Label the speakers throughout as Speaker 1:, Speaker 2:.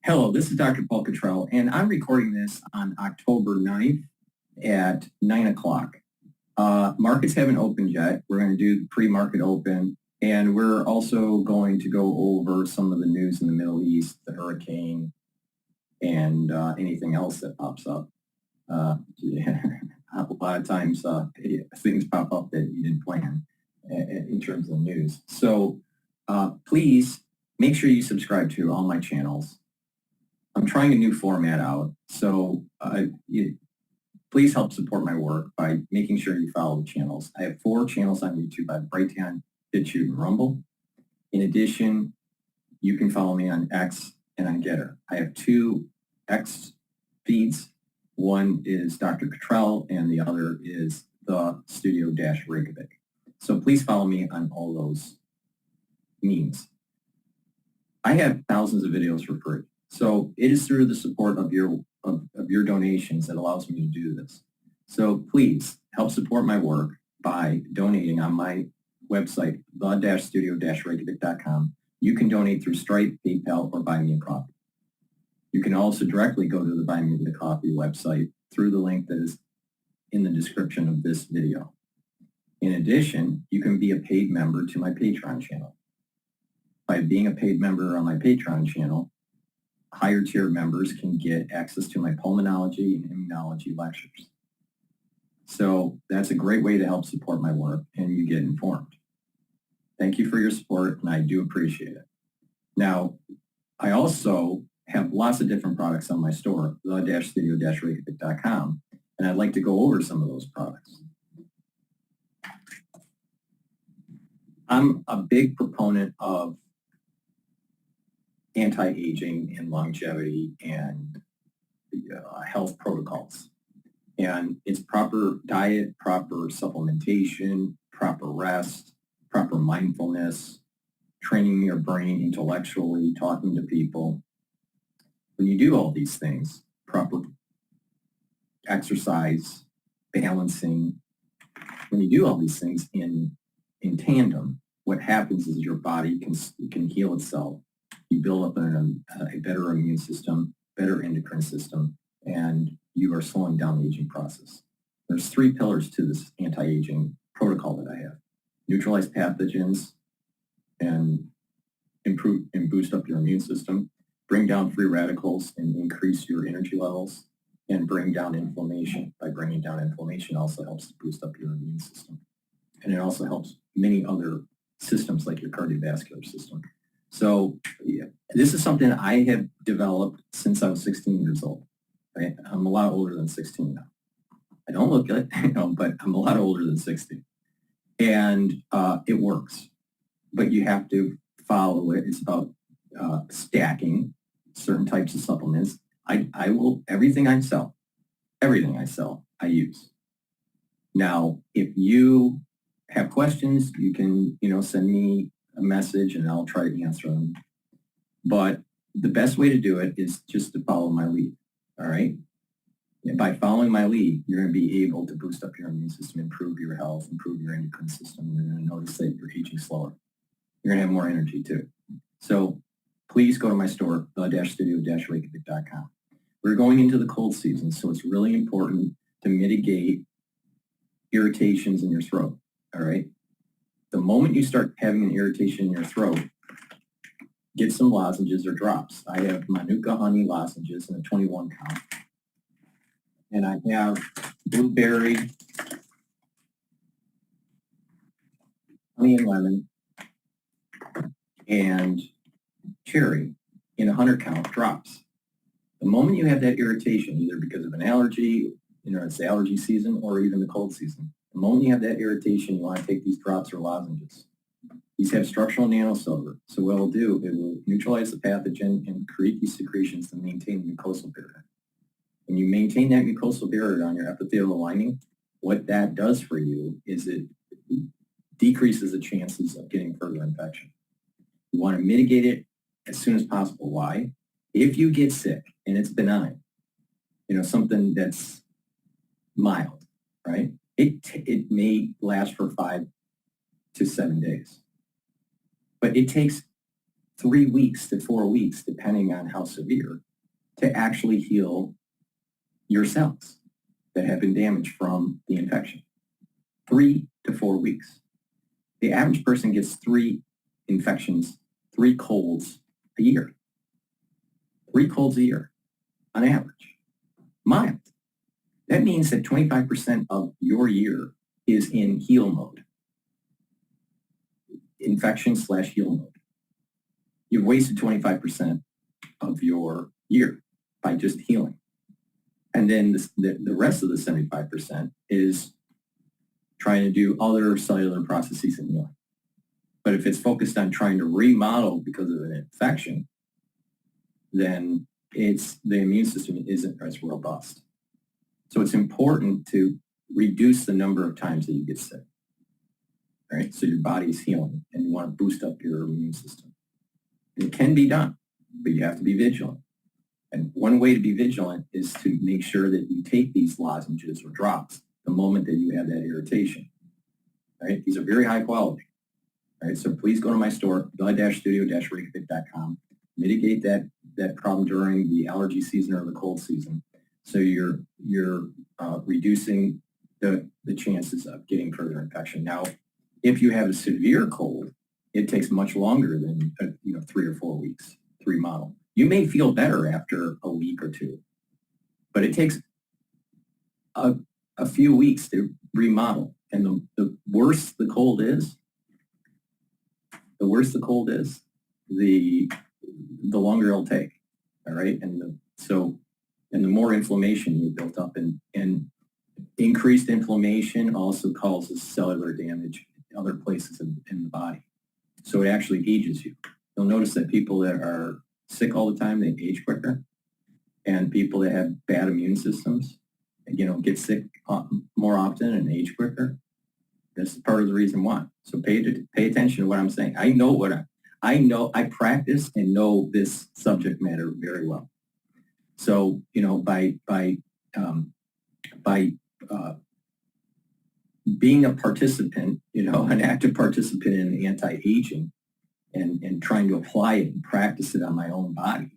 Speaker 1: Hello, this is Dr. Paul Cottrell, and I'm recording this on October 9th at 9 o'clock. Markets haven't opened yet. We're going to do the pre-market open, and we're also going to go over some of the news in the Middle East, the hurricane, and anything else that pops up. Yeah, a lot of times things pop up that you didn't plan in terms of the news. So please make sure you subscribe to all my channels. I'm trying a new format out, so please help support my work by making sure you follow the channels. I have 4 channels on YouTube. I have Brighteon, Bitchute, and Rumble. In addition, you can follow me on X and on GETTR. I have 2 X feeds. One is Dr. Cottrell, and the other is the Studio-Reykjavik. So please follow me on all those means. I have thousands of videos for free. So it is through the support of your donations that allows me to do this. So please help support my work by donating on my website, the-studio-reykjavik.com. You can donate through Stripe, PayPal, or Buy Me a Coffee. You can also directly go to the Buy Me a Coffee website through the link that is in the description of this video. In addition, you can be a paid member to my Patreon channel. By being a paid member on my Patreon channel, higher tier members can get access to my pulmonology and immunology lectures. So that's a great way to help support my work, and you get informed. Thank you for your support, and I do appreciate it. Now, I also have lots of different products on my store, the-studio-reykjavik.com, and I'd like to go over some of those products. I'm a big proponent of anti-aging and longevity and health protocols. And it's proper diet, proper supplementation, proper rest, proper mindfulness, training your brain intellectually, talking to people. When you do all these things, proper exercise, balancing, when you do all these things in tandem, what happens is your body can heal itself. You build up a better immune system, better endocrine system, and you are slowing down the aging process. There's 3 pillars to this anti-aging protocol that I have. Neutralize pathogens and improve and boost up your immune system, bring down free radicals and increase your energy levels, and bring down inflammation. By bringing down inflammation also helps to boost up your immune system. And it also helps many other systems like your cardiovascular system. So yeah, this is something I have developed since I was 16 years old. Right? I'm a lot older than 16 now. I don't look it, but I'm a lot older than 60. And it works. But you have to follow it. It's about stacking certain types of supplements. I will, everything I sell, I use. Now, if you have questions, you can, send me a message and I'll try to answer them. But the best way to do it is just to follow my lead, all right? And by following my lead, you're going to be able to boost up your immune system, improve your health, improve your endocrine system. You're going to notice that you're aging slower. You're going to have more energy too. So please go to my store, the-studio-reykjavik.com. We're going into the cold season, so it's really important to mitigate irritations in your throat, all right? The moment you start having an irritation in your throat, get some lozenges or drops. I have Manuka honey lozenges in a 21 count. And I have blueberry, honey and lemon, and cherry in a 100 count drops. The moment you have that irritation, either because of an allergy, it's the allergy season, or even the cold season, the moment you have that irritation, you want to take these drops or lozenges. These have structural nanosilver. So what it'll do, it will neutralize the pathogen and create these secretions to maintain the mucosal barrier. When you maintain that mucosal barrier on your epithelial lining, what that does for you is it decreases the chances of getting further infection. You want to mitigate it as soon as possible. Why? If you get sick and it's benign, something that's mild, right? It may last for 5 to 7 days. But it takes 3 weeks to 4 weeks, depending on how severe, to actually heal your cells that have been damaged from the infection. 3 to 4 weeks. The average person gets 3 infections, 3 colds a year. 3 colds a year on average. Mild. That means that 25% of your year is in heal mode. Infection/heal mode. You've wasted 25% of your year by just healing. And then the rest of the 75% is trying to do other cellular processes in healing. But if it's focused on trying to remodel because of an infection, then the immune system isn't as robust. So it's important to reduce the number of times that you get sick, right? So your body's healing and you want to boost up your immune system. And it can be done, but you have to be vigilant. And one way to be vigilant is to make sure that you take these lozenges or drops the moment that you have that irritation, right? These are very high quality, right? So please go to my store, the-studio-reykjavik.com, mitigate that problem during the allergy season or the cold season. So you're reducing the chances of getting further infection. Now, if you have a severe cold, it takes much longer than 3 or 4 weeks to remodel. You may feel better after a week or 2, but it takes a few weeks to remodel. And the worse the cold is, the longer it'll take. All right, and the more inflammation you built up, and increased inflammation also causes cellular damage in other places in the body. So it actually ages you. You'll notice that people that are sick all the time, they age quicker, and people that have bad immune systems, get sick more often and age quicker. This is part of the reason why. So pay attention to what I'm saying. I know. I practice and know this subject matter very well. So by being a participant, an active participant in anti-aging, and trying to apply it and practice it on my own body,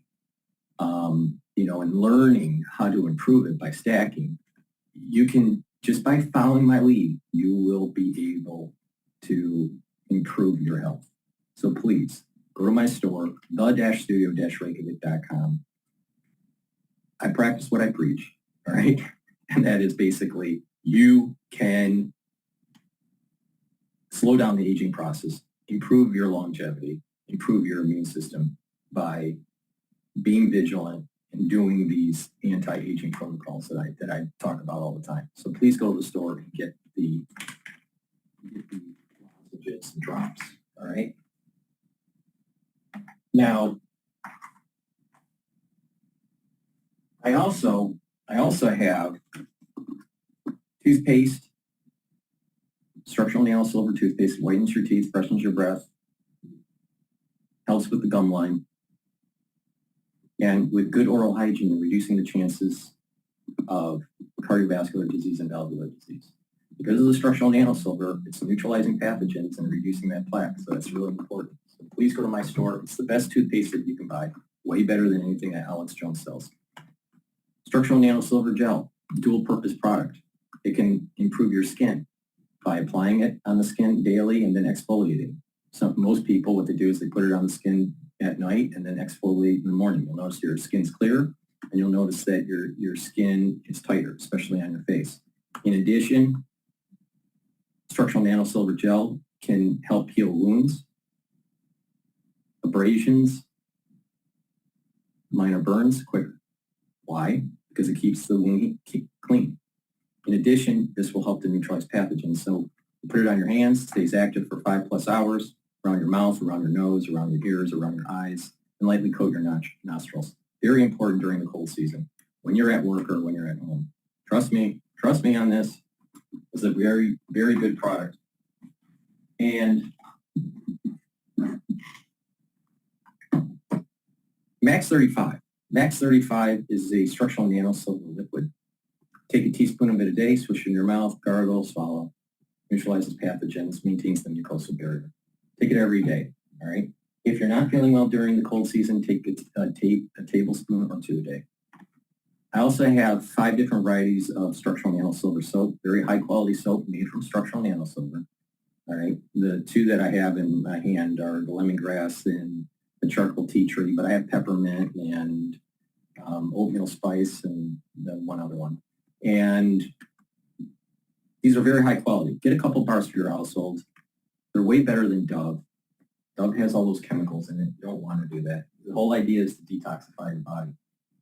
Speaker 1: and learning how to improve it by stacking, you can, just by following my lead, you will be able to improve your health. So please go to my store, the-studio-reykjavik.com. I practice what I preach, all right? And that is basically you can slow down the aging process, improve your longevity, improve your immune system by being vigilant and doing these anti-aging protocols that I talk about all the time. So please go to the store and get the lozenges and drops, all right? Now, I also have toothpaste, structural nail silver toothpaste, whitens your teeth, freshens your breath, helps with the gum line, and with good oral hygiene, reducing the chances of cardiovascular disease and valvular disease. Because of the structural nanosilver, it's neutralizing pathogens and reducing that plaque, so that's really important. So please go to my store. It's the best toothpaste that you can buy, way better than anything that Alex Jones sells. Structural nanosilver gel, dual-purpose product. It can improve your skin by applying it on the skin daily and then exfoliating. Most people, what they do is they put it on the skin at night and then exfoliate in the morning. You'll notice your skin's clearer, and you'll notice that your skin is tighter, especially on your face. In addition, structural nanosilver gel can help heal wounds, abrasions, minor burns quicker. Why? Because it keeps the wound clean. In addition, this will help to neutralize pathogens. So you put it on your hands, it stays active for 5+ hours, around your mouth, around your nose, around your ears, around your eyes, and lightly coat your nostrils. Very important during the cold season, when you're at work or when you're at home. Trust me on this. It's a very, very good product. And Max 35. Max 35 is a structural nanosilver liquid. Take a teaspoon of it a day, swish it in your mouth, gargle, swallow. Neutralizes pathogens, maintains the mucosal barrier. Take it every day, all right? If you're not feeling well during the cold season, take a tablespoon or 2 a day. I also have 5 different varieties of structural nanosilver soap, very high quality soap made from structural nanosilver. All right. The 2 that I have in my hand are the lemongrass and the charcoal tea tree, but I have peppermint and oatmeal spice and the one other one. And these are very high quality. Get a couple bars for your household. They're way better than Dove. Dove has all those chemicals in it. You don't want to do that. The whole idea is to detoxify your body.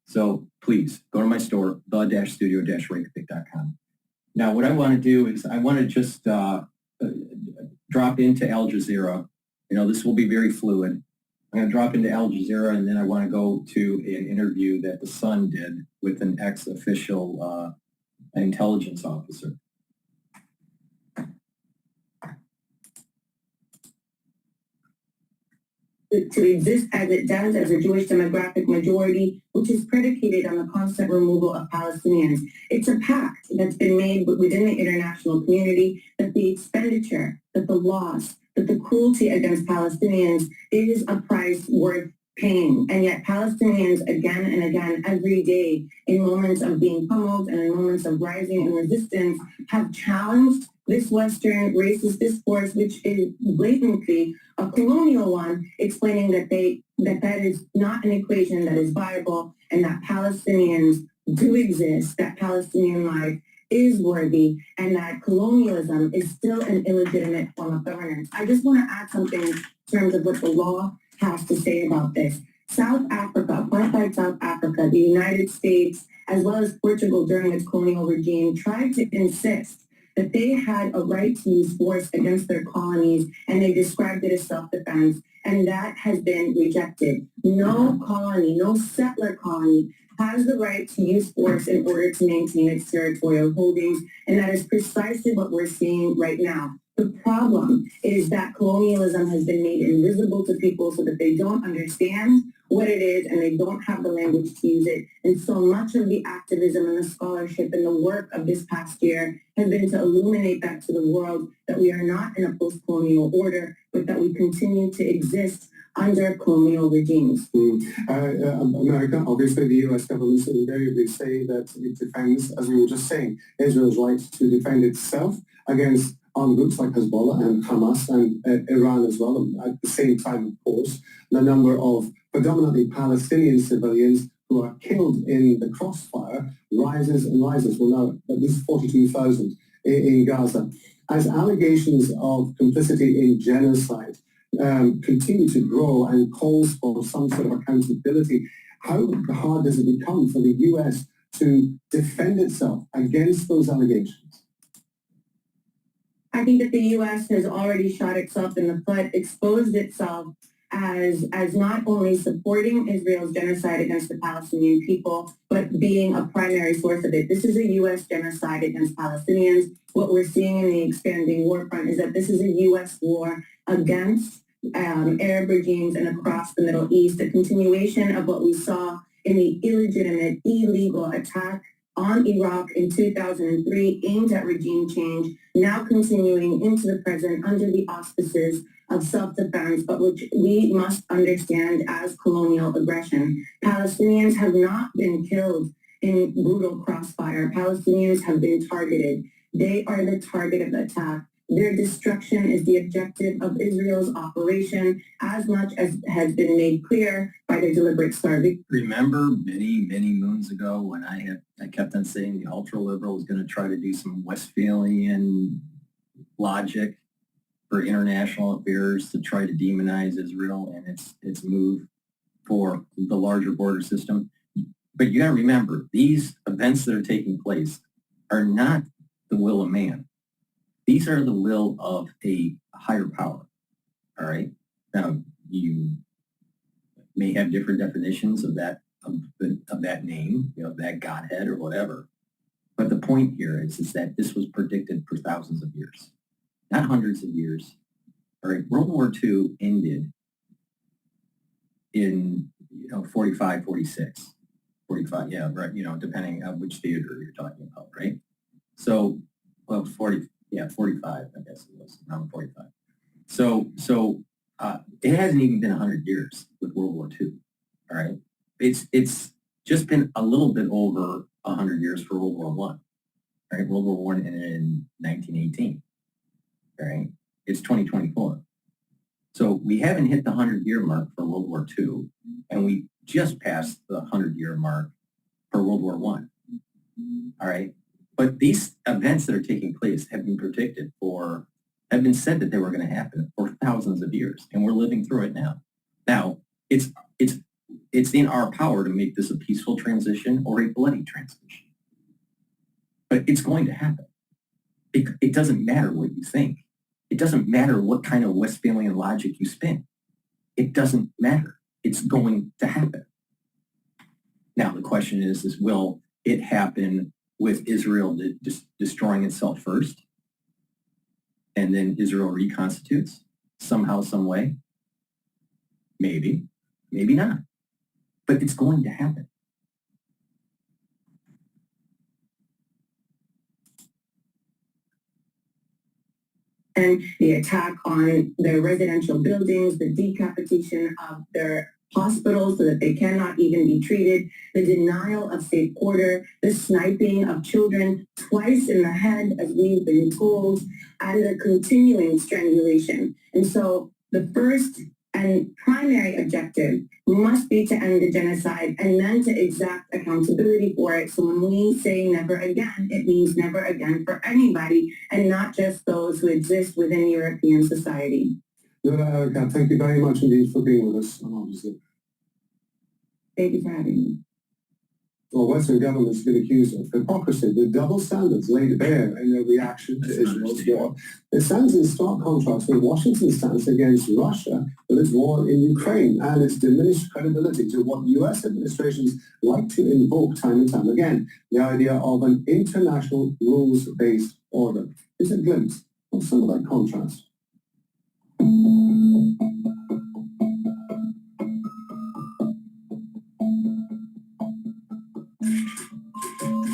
Speaker 1: So please go to my store, the-studio-reykjavik.com. Now, what I want to do is I want to just drop into Al Jazeera. This will be very fluid. I'm going to drop into Al Jazeera, and then I want to go to an interview that the Sun did with an ex-official intelligence officer.
Speaker 2: To exist as it does as a Jewish demographic majority, which is predicated on the constant removal of Palestinians. It's a pact that's been made within the international community that the expenditure, that the loss, that the cruelty against Palestinians is a price worth paying. And yet Palestinians again and again every day in moments of being pummeled and in moments of rising in resistance have challenged this Western racist discourse, which is blatantly a colonial one, explaining that that is not an equation that is viable and that Palestinians do exist, that Palestinian life is worthy, and that colonialism is still an illegitimate form of governance. I just want to add something in terms of what the law has to say about this. South Africa, apartheid South Africa, the United States, as well as Portugal during its colonial regime, tried to insist that they had a right to use force against their colonies, and they described it as self-defense, and that has been rejected. No colony, no settler colony has the right to use force in order to maintain its territorial holdings, and that is precisely what we're seeing right now. The problem is that colonialism has been made invisible to people so that they don't understand what it is and they don't have the language to use it. And so much of the activism and the scholarship and the work of this past year has been to illuminate that to the world, that we are not in a post-colonial order, but that we continue to exist under colonial regimes.
Speaker 3: America, obviously the U.S. government invariably say that it defends, as we were just saying, Israel's right to defend itself against armed groups like Hezbollah and Hamas and Iran as well. At the same time, of course, the number of predominantly Palestinian civilians who are killed in the crossfire rises and rises. Well, now at least 42,000 in Gaza. As allegations of complicity in genocide continue to grow and calls for some sort of accountability, how hard does it become for the U.S. to defend itself against those allegations?
Speaker 2: I think that the U.S. has already shot itself in the foot, exposed itself as not only supporting Israel's genocide against the Palestinian people, but being a primary source of it. This is a U.S. genocide against Palestinians. What we're seeing in the expanding war front is that this is a U.S. war against Arab regimes and across the Middle East, a continuation of what we saw in the illegitimate, illegal attack on Iraq in 2003 aimed at regime change, now continuing into the present under the auspices of self-defense, but which we must understand as colonial aggression. Palestinians have not been killed in brutal crossfire. Palestinians have been targeted. They are the target of the attack. Their destruction is the objective of Israel's operation, as much as has been made clear by their deliberate starving.
Speaker 1: Remember many, many moons ago when I kept on saying the ultra-liberal was going to try to do some Westphalian logic for international affairs to try to demonize Israel and its move for the larger border system. But you got to remember, these events that are taking place are not the will of man. These are the will of a higher power, all right? Now, you may have different definitions of that name, that Godhead or whatever. But the point here is that this was predicted for thousands of years, not hundreds of years. All right, World War II ended in 45, 46, 45, yeah, right, depending on which theater you're talking about, right? So, well, 45, I guess it was, around 45. So It hasn't even been 100 years with World War II. All right. It's just been a little bit over 100 years for World War One. Right. World War One ended in 1918. Right. It's 2024. So we haven't hit the 100-year mark for World War II, and we just passed the 100-year mark for World War One. All right. But these events that are taking place have been predicted have been said that they were going to happen for thousands of years, and we're living through it now. Now, it's in our power to make this a peaceful transition or a bloody transition. But it's going to happen. It doesn't matter what you think. It doesn't matter what kind of Westphalian logic you spin. It doesn't matter. It's going to happen. Now, the question is will it happen with Israel destroying itself first? And then Israel reconstitutes somehow, some way? Maybe, maybe not. But it's going to happen.
Speaker 2: And the attack on their residential buildings, the decapitation of their hospitals so that they cannot even be treated, the denial of safe quarter, the sniping of children twice in the head, as we've been told, and the continuing strangulation. And so the first and primary objective must be to end the genocide and then to exact accountability for it. So when we say never again, it means never again for anybody and not just those who exist within European society.
Speaker 3: Erica, thank you very much indeed for being with us.
Speaker 2: Thank you for having me.
Speaker 3: Well, Western governments have been accused of hypocrisy, with double standards laid bare in their reaction to Israel's war. It stands in stark contrast with Washington's stance against Russia with its war in Ukraine and its diminished credibility to what U.S. administrations like to invoke time and time again, the idea of an international rules-based order. Is a glimpse of some of that contrast.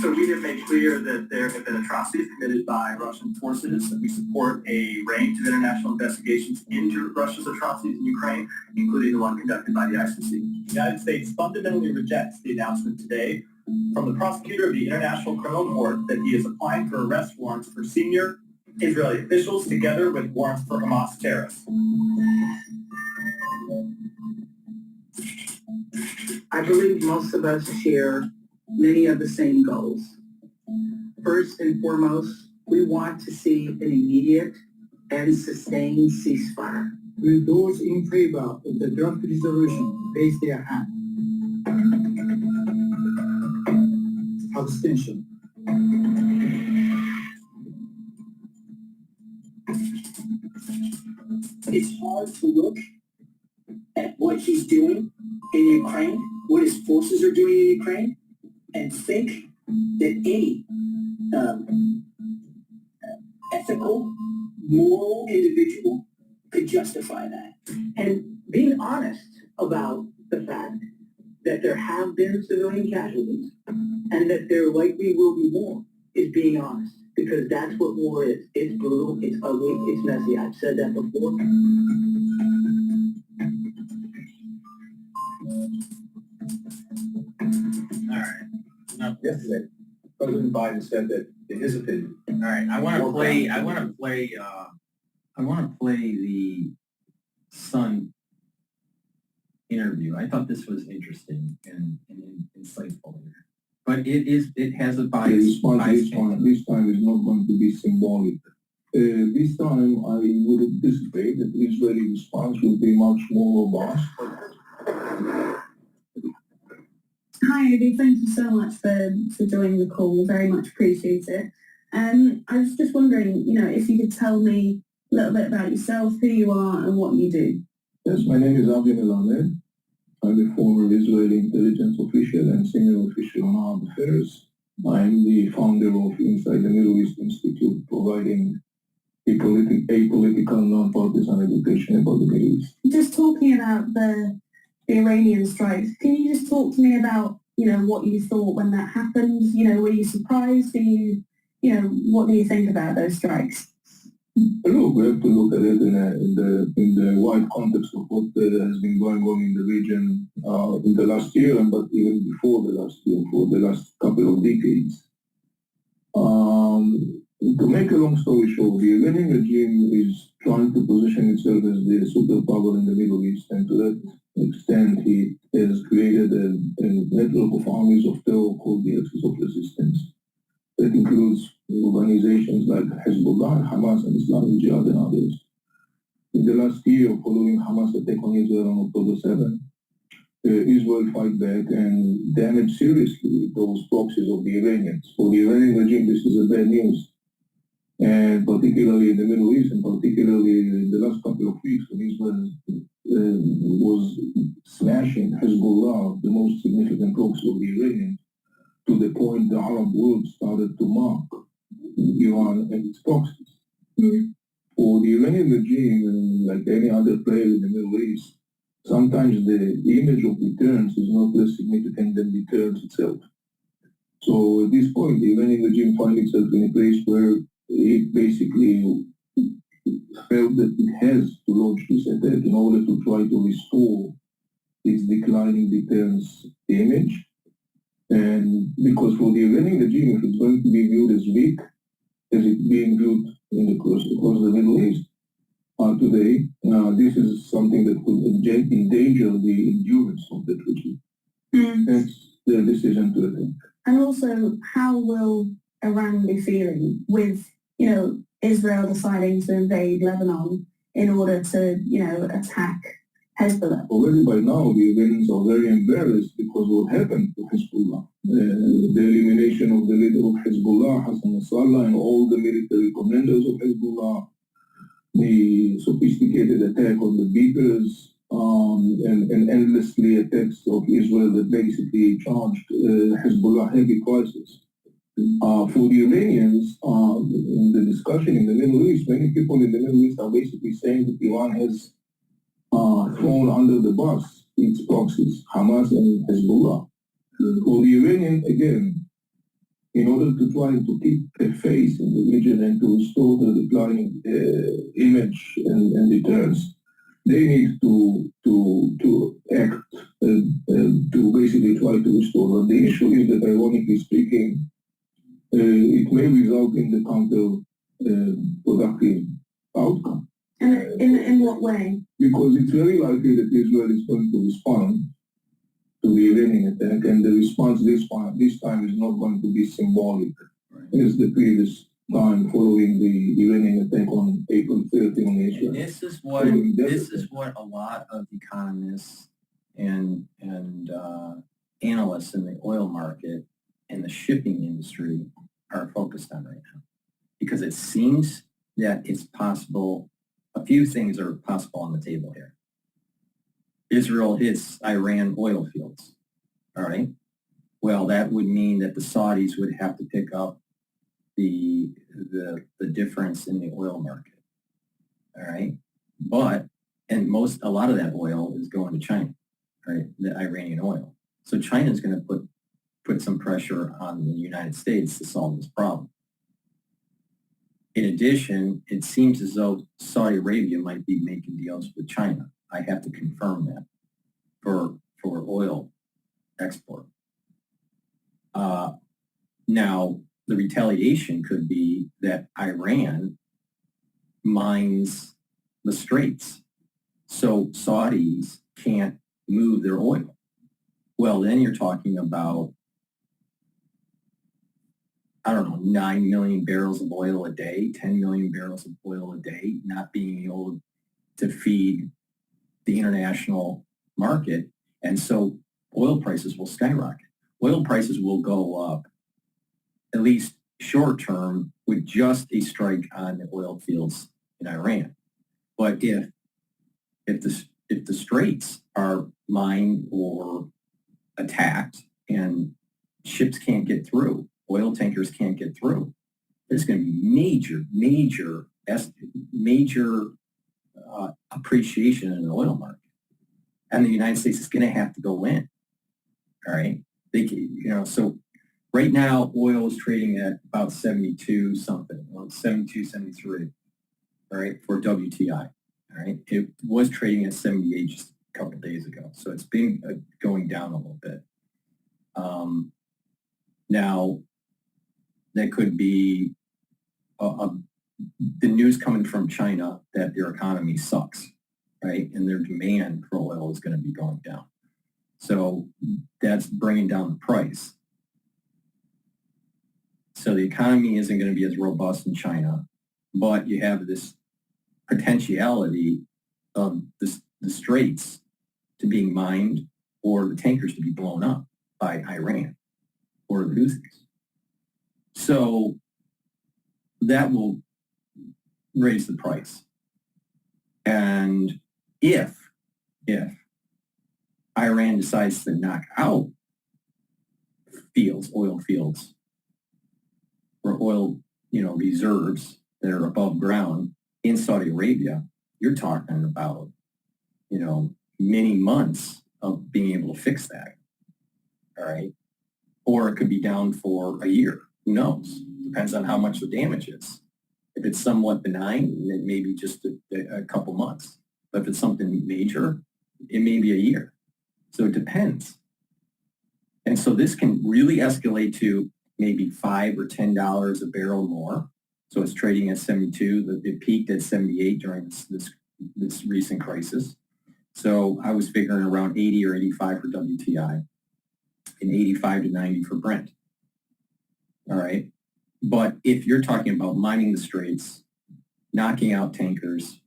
Speaker 4: So we have made clear that there have been atrocities committed by Russian forces, that we support a range of international investigations into Russia's atrocities in Ukraine, including the one conducted by the ICC. The United States fundamentally rejects the announcement today from the prosecutor of the International Criminal Court that he is applying for arrest warrants for senior Israeli officials together with warrants for Hamas terrorists.
Speaker 5: I believe most of us share many of the same goals. First and foremost, we want to see an immediate and sustained ceasefire.
Speaker 6: Will those in favor of the draft resolution raise their hand? Abstention.
Speaker 7: It's hard to look at what he's doing in Ukraine, what his forces are doing in Ukraine, and think that any ethical, moral individual could justify that.
Speaker 5: And being honest about the fact that there have been civilian casualties and that there likely will be more is being honest, because that's what war is. It's brutal, it's ugly, it's messy. I've said that before.
Speaker 1: All right. Now,
Speaker 4: Yesterday, President Biden said that, in his opinion,
Speaker 1: all right. I want to play the Sun interview. I thought this was interesting and insightful here. But it has a bias.
Speaker 8: This time is not going to be symbolic. This time I would anticipate that the Israeli response will be much more robust.
Speaker 2: Hi, Eddie. Thank you so much for joining the call. Very much appreciate it. I was just wondering, if you could tell me a little bit about yourself, who you are and what you do.
Speaker 8: Yes, my name is Avi Melamed. I'm a former Israeli intelligence official and senior official on armed affairs. I'm the founder of Inside the Middle East Institute, providing apolitical, non-partisan education about the Middle East.
Speaker 2: Just talking about the Iranian strikes, can you just talk to me about, what you thought when that happened? Were you surprised? What do you think about those strikes?
Speaker 8: Look, we have to look at it in the wide context of what has been going on in the region in the last year, but even before the last year, for the last couple of decades. To make a long story short, the Iranian regime is trying to position itself as the superpower in the Middle East, and to that extent, it has created a network of armies of terror called the Axis of Resistance. That includes organizations like Hezbollah, Hamas, and Islamic Jihad, and others. In the last year, following Hamas' attack on Israel on October 7, Israel fight back and damage seriously those proxies of the Iranians. For the Iranian regime, this is a bad news. And particularly in the Middle East, and particularly in the last couple of weeks when Israel was smashing Hezbollah, the most significant proxy of the Iranians, to the point the Arab world started to mock Iran and its proxies. Mm-hmm. For the Iranian regime, and like any other player in the Middle East, sometimes the image of deterrence is not less significant than deterrence itself. So at this point, the Iranian regime finds itself in a place where it basically felt that it has to launch this attack in order to try to restore its declining deterrence image. And because for the Iranian regime, if it's going to be viewed as weak, as it's being viewed across the Middle East today, this is something that could endanger the endurance of that regime. Mm. That's their decision to attack.
Speaker 2: And also, how will Iran be feeling with, Israel deciding to invade Lebanon in order to, attack Hezbollah?
Speaker 8: Already by now, the Iranians are very embarrassed because what happened to Hezbollah. The elimination of the leader of Hezbollah, Hassan Nasrallah, and all the military commanders of Hezbollah, the sophisticated attack on the beaters, and endlessly attacks of Israel that basically charged Hezbollah heavy prices. For the Iranians, in the discussion in the Middle East, many people in the Middle East are basically saying that Iran has thrown under the bus its proxies, Hamas and Hezbollah. For the Iranian, again, in order to try to keep a face in the region and to restore the declining image and deterrence, they need to act to basically try to restore. But the issue is that, ironically speaking, it may result in the counter-productive outcome.
Speaker 2: In what way?
Speaker 8: Because it's very likely that Israel is going to respond to the Iranian attack, and the response this time is not going to be symbolic, as the previous time following the Iranian attack on April 30 on Israel.
Speaker 1: And this is what a lot of economists and analysts in the oil market and the shipping industry are focused on right now, because it seems that it's possible. A few things are possible on the table here. Israel hits Iran oil fields, all right? Well, that would mean that the Saudis would have to pick up the difference in the oil market, all right? But, and a lot of that oil is going to China, right? The Iranian oil. So China is going to put some pressure on the United States to solve this problem. In addition, it seems as though Saudi Arabia might be making deals with China. I have to confirm that for oil export. Now, the retaliation could be that Iran mines the straits, so Saudis can't move their oil. Well, then you're talking about, I don't know, 9 million barrels of oil a day, 10 million barrels of oil a day, not being able to feed the international market. And so oil prices will skyrocket. Oil prices will go up, at least short term, with just a strike on the oil fields in Iran. But if the straits are mined or attacked and ships can't get through, oil tankers can't get through, there's going to be major appreciation in the oil market. And the United States is going to have to go in. All right. So right now oil is trading at about 72 something, 72, 73. all right, for WTI, all right? It was trading at 78 just a couple days ago, so it's been going down a little bit. Now, that could be the news coming from China that their economy sucks, right? And their demand for oil is going to be going down. So that's bringing down the price. So the economy isn't going to be as robust in China, but you have this potentiality of the straits to being mined or the tankers to be blown up by Iran or the Houthis. So that will raise the price. And if Iran decides to knock out oil fields, or oil, reserves that are above ground in Saudi Arabia, you're talking about, many months of being able to fix that. All right. Or it could be down for a year. Who knows? Depends on how much the damage is. If it's somewhat benign, it may be just a couple months. But if it's something major, it may be a year. So it depends. And so this can really escalate to maybe $5 or $10 a barrel more. So it's trading at 72. It peaked at 78 during this recent crisis. So I was figuring around 80 or 85 for WTI and 85 to 90 for Brent. All right. But if you're talking about mining the straits, knocking out tankers,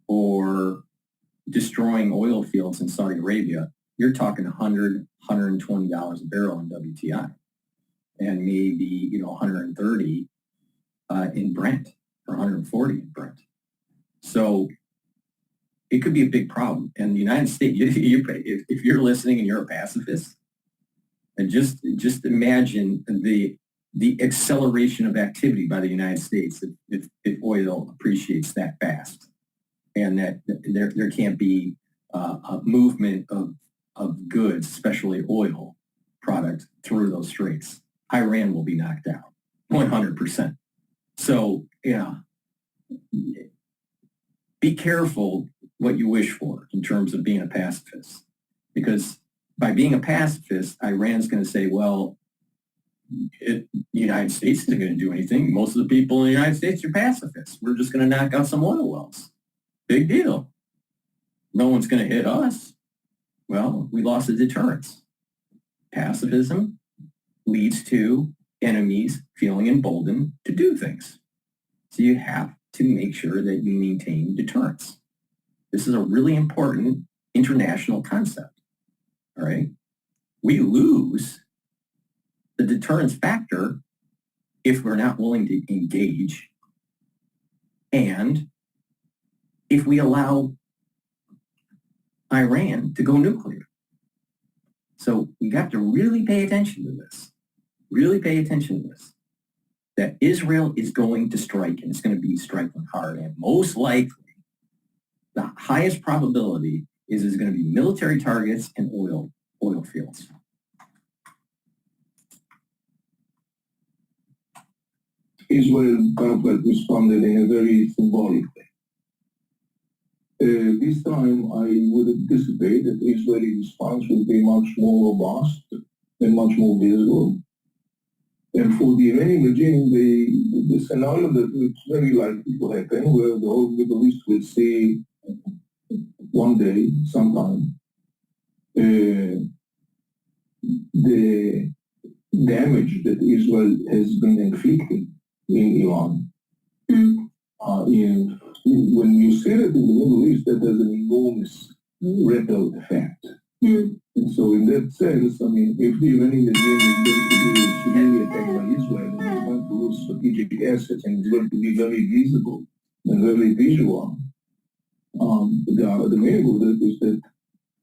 Speaker 1: or destroying oil fields in Saudi Arabia, you're talking $100, $120 a barrel in WTI, and maybe 130 in Brent, or 140 in Brent. So it could be a big problem. And the United States, if you're listening and you're a pacifist, and just imagine the acceleration of activity by the United States if oil appreciates that fast, and that there can't be a movement of goods, especially oil product, through those straits. Iran will be knocked out, 100%. So, be careful what you wish for in terms of being a pacifist, because by being a pacifist, Iran's going to say, well, the United States isn't going to do anything. Most of the people in the United States are pacifists. We're just going to knock out some oil wells. Big deal. No one's going to hit us. Well, we lost the deterrence. Pacifism leads to enemies feeling emboldened to do things. So you have to make sure that you maintain deterrence. This is a really important international concept. All right? We lose the deterrence factor if we're not willing to engage, and if we allow Iran to go nuclear. So we have to really pay attention to this. Really pay attention to this. That Israel is going to strike, and it's going to be striking hard, and most likely the highest probability is going to be military targets and oil fields.
Speaker 8: Israel kind of responded in a very symbolic way. This time, I would anticipate that the Israeli response will be much more robust and much more visible. And for the Iranian regime, the scenario that is very likely to happen, where the whole Middle East will see one day, sometime, the damage that Israel has been inflicting in Iran. When you see it in the Middle East, that has an enormous ripple effect. And so in that sense, I mean, if the Iranian regime is going to be severely attacked by Israel, and it's going to lose strategic assets, and it's going to be very visible and very visual, the main of it is that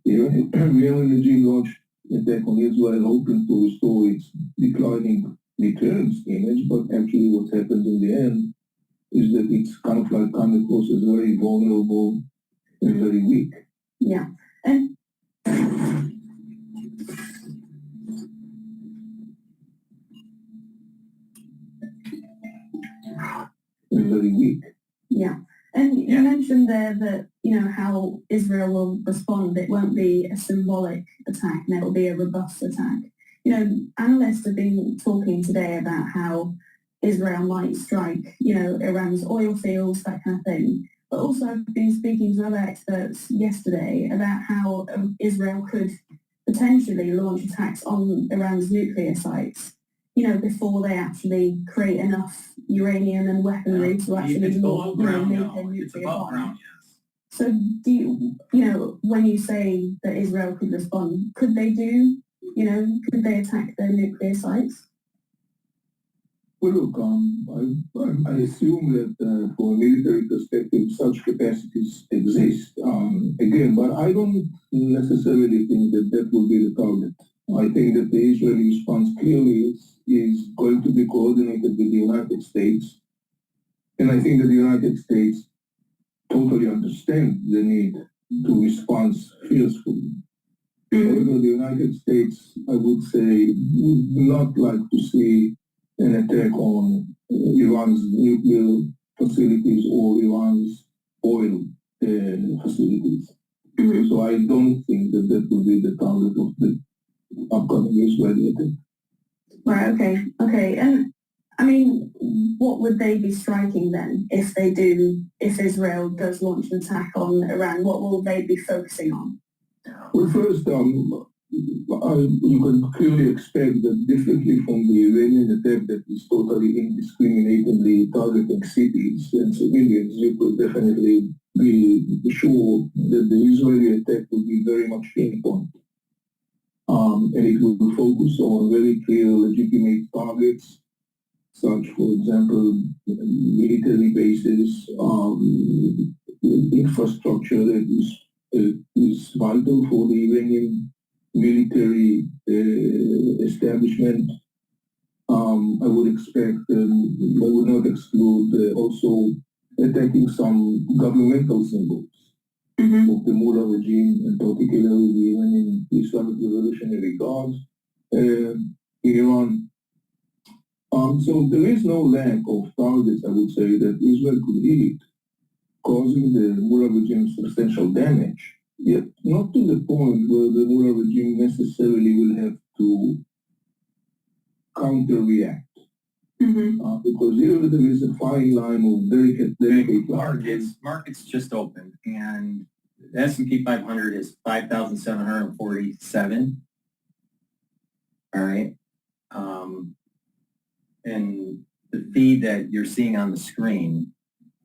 Speaker 8: the Iranian regime launched an attack on Israel, hoping to restore its declining deterrence image, but actually what happened in the end is that it's kind of come across as very vulnerable and very weak.
Speaker 2: Yeah. And
Speaker 8: very weak.
Speaker 2: yeah.
Speaker 9: mentioned there that, how Israel will respond. It won't be a symbolic attack, and it will be a robust attack. Analysts have been talking today about how Israel might strike, Iran's oil fields, that kind of thing. But also I've been speaking to other experts yesterday about how Israel could potentially launch attacks on Iran's nuclear sites, before they actually create enough uranium and weaponry to actually
Speaker 1: it's below ground,
Speaker 9: make
Speaker 1: no.
Speaker 9: a nuclear
Speaker 1: It's above
Speaker 9: bomb.
Speaker 1: ground, yes.
Speaker 9: So do you, when you say that Israel could respond, could they could they attack their nuclear sites?
Speaker 8: Well, look, I assume that for a military perspective, such capacities exist. Again, but I don't necessarily think that will be the target. I think that the Israeli response clearly is going to be coordinated with the United States. And I think that the United States totally understand the need to respond fiercely. However, the United States, I would say, would not like to see an attack on Iran's nuclear facilities or Iran's oil facilities. So I don't think that will be the target of the upcoming Israeli attack.
Speaker 9: Right, okay. And I mean, what would they be striking then if Israel does launch an attack on Iran? What will they be focusing on?
Speaker 8: Well, first, you can clearly expect that differently from the Iranian attack that is totally indiscriminately targeting cities and civilians, you could definitely be sure that the Israeli attack will be very much pinpoint. And it will focus on very clear legitimate targets, such, for example, military bases, infrastructure that is vital for the Iranian military establishment. I would expect, I would not exclude also attacking some governmental symbols of the Mullah regime, and particularly the Iranian Islamic Revolutionary Guard in Iran. So there is no lack of targets, I would say, that Israel could hit, causing the Mullah regime substantial damage, yet not to the point where the Mullah regime necessarily will have to counter-react. Because here there is a fine line of delicate
Speaker 1: Markets just opened, and the S&P 500 is 5,747. All right. And the feed that you're seeing on the screen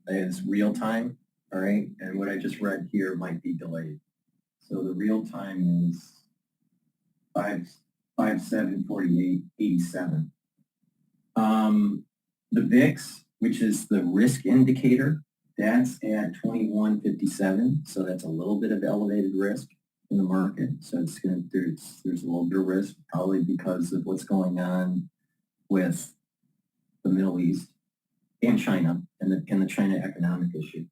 Speaker 1: is real time. All right. And what I just read here might be delayed. So the real time is 5/7/48/87. The VIX, which is the risk indicator, that's at 2157. So that's a little bit of elevated risk in the market. So it's going to, there's a little bit of risk, probably because of what's going on with the Middle East and China and the China economic issue.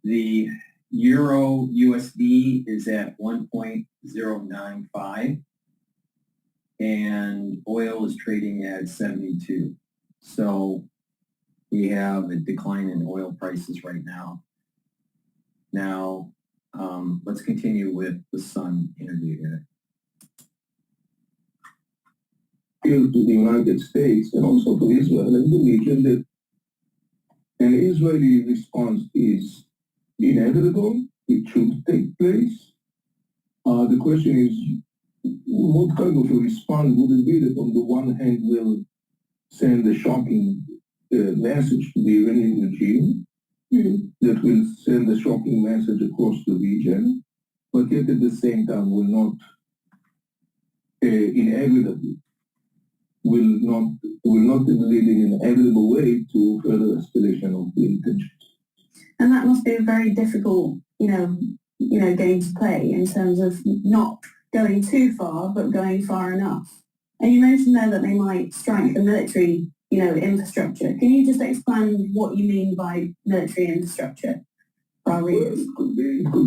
Speaker 1: The Euro USD is at 1.095 and oil is trading at 72. So we have a decline in oil prices right now. Now, let's continue with the Sun interview here.
Speaker 8: To the United States and also to Israel and the region that an Israeli response is inevitable. It should take place. The question is, what kind of a response would it be that on the one hand will send a shocking message to the Iranian regime, that will send a shocking message across the region, but yet at the same time will not inevitably will not lead in an inevitable way to further escalation of the tensions.
Speaker 9: And that must be a very difficult, game to play in terms of not going too far, but going far enough. And you mentioned there that they might strike the military, infrastructure. Can you just expand what you mean by military infrastructure for our readers?
Speaker 8: It could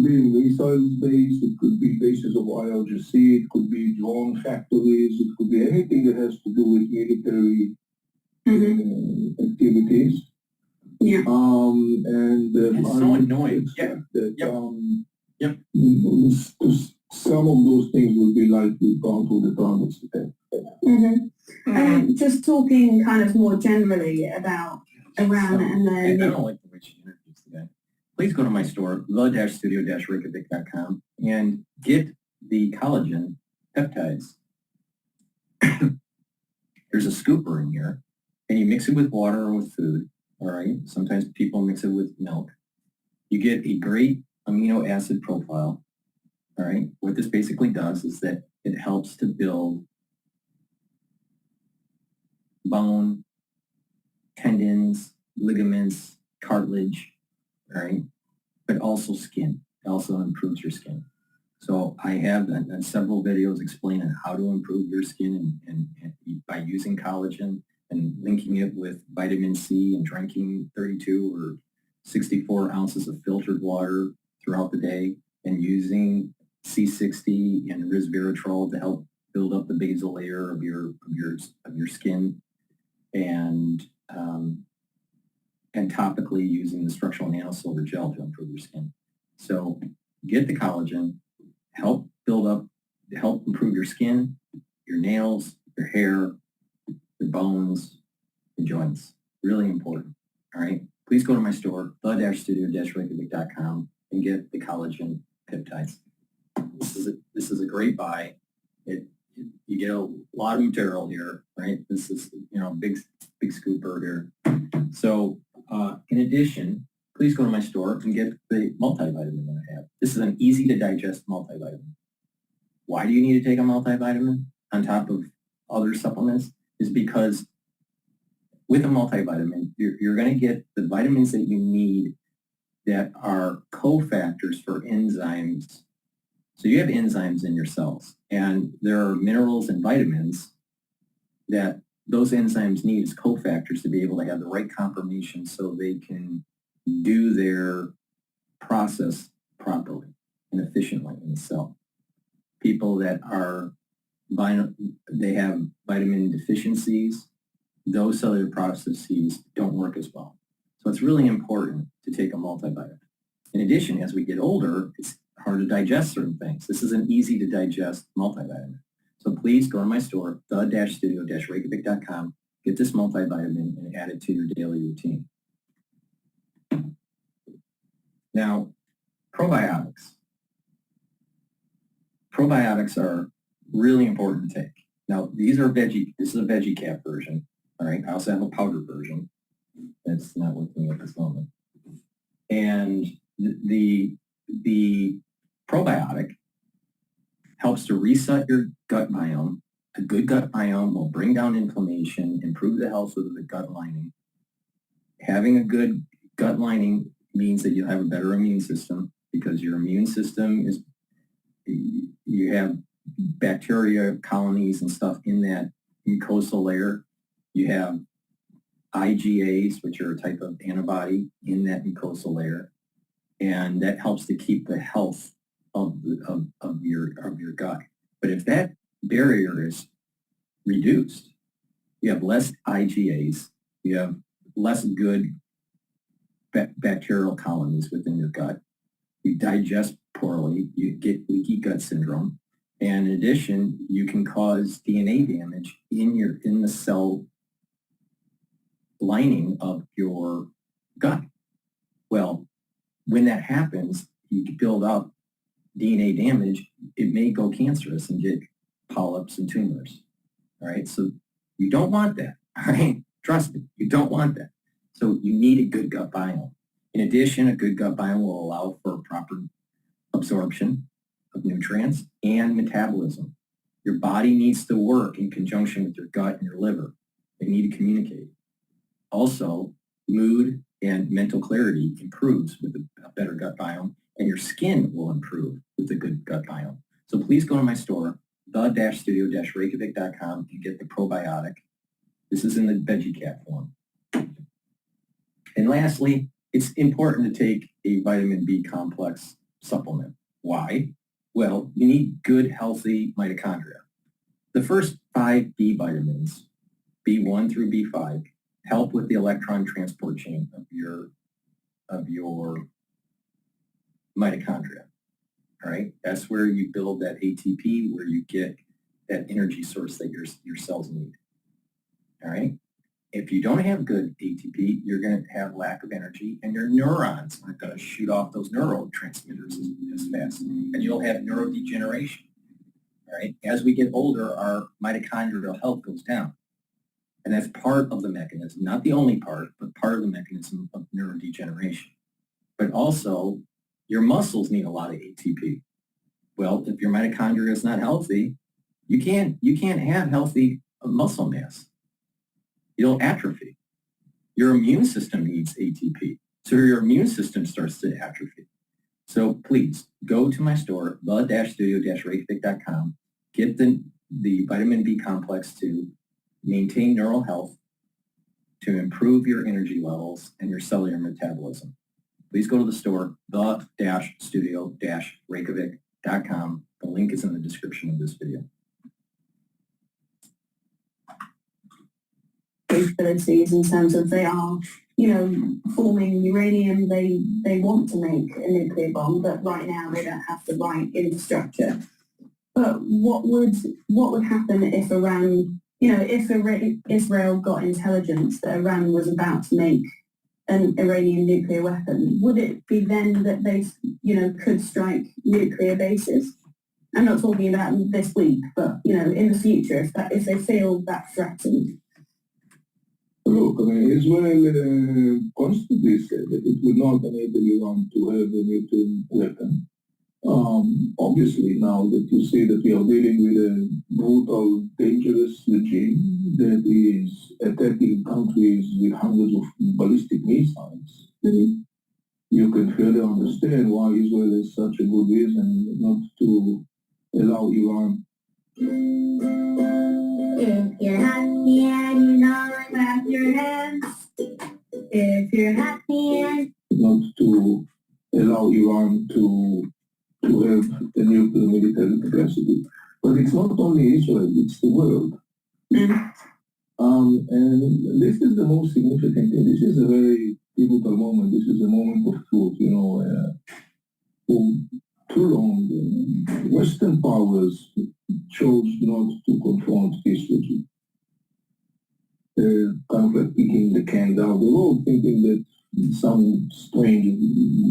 Speaker 8: be missiles based, it could be bases of IRGC, it could be drone factories, it could be anything that has to do with military activities.
Speaker 9: Yeah.
Speaker 8: And
Speaker 1: It's so annoying.
Speaker 8: Yeah. That,
Speaker 1: Yep.
Speaker 8: Some of those things will be like we've gone through the targets today.
Speaker 9: Just talking kind of more generally about Iran and
Speaker 1: I
Speaker 9: then
Speaker 1: don't like the way she introduced the guy. Please go to my store, the-studio-reykjavik.com, and get the collagen peptides. There's a scooper in here, and you mix it with water or with food, all right? Sometimes people mix it with milk. You get a great amino acid profile, all right? What this basically does is that it helps to build bone, tendons, ligaments, cartilage, all right? But also skin. It also improves your skin. So I have several videos explaining how to improve your skin and by using collagen and linking it with vitamin C and drinking 32 or 64 ounces of filtered water throughout the day and using C60 and resveratrol to help build up the basal layer of your skin and topically using the structural nanosilver gel to improve your skin. So get the collagen, help improve your skin, your nails, your hair, your bones, your joints. Really important, all right? Please go to my store, the-studio-reykjavik.com, and get the collagen peptides. This is a great buy. You get a lot of material here, right? This is, big scooper here. So in addition, please go to my store and get the multivitamin that I have. This is an easy to digest multivitamin. Why do you need to take a multivitamin on top of other supplements? Is because with a multivitamin, you're going to get the vitamins that you need that are cofactors for enzymes. So you have enzymes in your cells, and there are minerals and vitamins that those enzymes need as cofactors to be able to have the right conformation so they can do their process properly and efficiently in the cell. People that they have vitamin deficiencies, those cellular processes don't work as well. So it's really important to take a multivitamin. In addition, as we get older, it's hard to digest certain things. This is an easy to digest multivitamin. So please go to my store, the-studio-reykjavik.com, get this multivitamin and add it to your daily routine. Now, probiotics. Probiotics are really important to take. Now, this is a veggie cap version, all right? I also have a powder version that's not with me at this moment. And the probiotic helps to reset your gut biome. A good gut biome will bring down inflammation, improve the health of the gut lining. Having a good gut lining means that you have a better immune system because your immune system is, you have bacteria colonies and stuff in that mucosal layer. You have IgAs, which are a type of antibody in that mucosal layer. And that helps to keep the health of your gut. But if that barrier is reduced, you have less IgAs, you have less good bacterial colonies within your gut, you digest poorly, you get leaky gut syndrome, and in addition, you can cause DNA damage in the cell lining of your gut. Well, when that happens, you build up DNA damage, it may go cancerous and get polyps and tumors, all right? So you don't want that, all right? Trust me, you don't want that. So you need a good gut biome. In addition, a good gut biome will allow for proper absorption of nutrients and metabolism. Your body needs to work in conjunction with your gut and your liver. They need to communicate. Also, mood and mental clarity improves with a better gut biome, and your skin will improve with a good gut biome. So please go to my store, the-studio-reykjavik.com, and get the probiotic. This is in the veggie cap form. And lastly, it's important to take a vitamin B complex supplement. Why? Well, you need good, healthy mitochondria. The first 5 B vitamins, B1 through B5, help with the electron transport chain of your mitochondria. All right, that's where you build that ATP, where you get that energy source that your cells need. All right. If you don't have good ATP, you're going to have lack of energy, and your neurons aren't going to shoot off those neurotransmitters as fast, and you'll have neurodegeneration. All right. As we get older, our mitochondrial health goes down, and that's part of the mechanism, not the only part, but part of the mechanism of neurodegeneration. But also, your muscles need a lot of ATP. Well, if your mitochondria is not healthy, you can't have healthy muscle mass. You'll atrophy. Your immune system needs ATP. So your immune system starts to atrophy. So please go to my store, the-studio-reykjavik.com, get the vitamin B complex to maintain neural health, to improve your energy levels and your cellular metabolism. Please go to the store, the-studio-reykjavik.com. The link is in the description of this video.
Speaker 9: Capabilities in terms of they are, forming uranium. They want to make a nuclear bomb, but right now they don't have the right infrastructure. But what would happen if Iran, if Israel got intelligence that Iran was about to make an Iranian nuclear weapon? Would it be then that they, could strike nuclear bases? I'm not talking about this week, but in the future, if they feel that threatened.
Speaker 8: Look, Israel constantly said that it would not enable Iran to have a nuclear weapon. Obviously, now that you see that we are dealing with a brutal, dangerous regime that is attacking countries with hundreds of ballistic missiles, you can further understand why Israel is such a good reason not to allow Iran.
Speaker 2: If you're happy and you know it, clap your hands. If you're happy and...
Speaker 8: Not to allow Iran to have a nuclear military capacity. But it's not only Israel, it's the world. And this is the most significant thing. This is a very pivotal moment. This is a moment of truth, for too long, Western powers chose not to confront this regime. Kind of like kicking the can down the road, thinking that some strange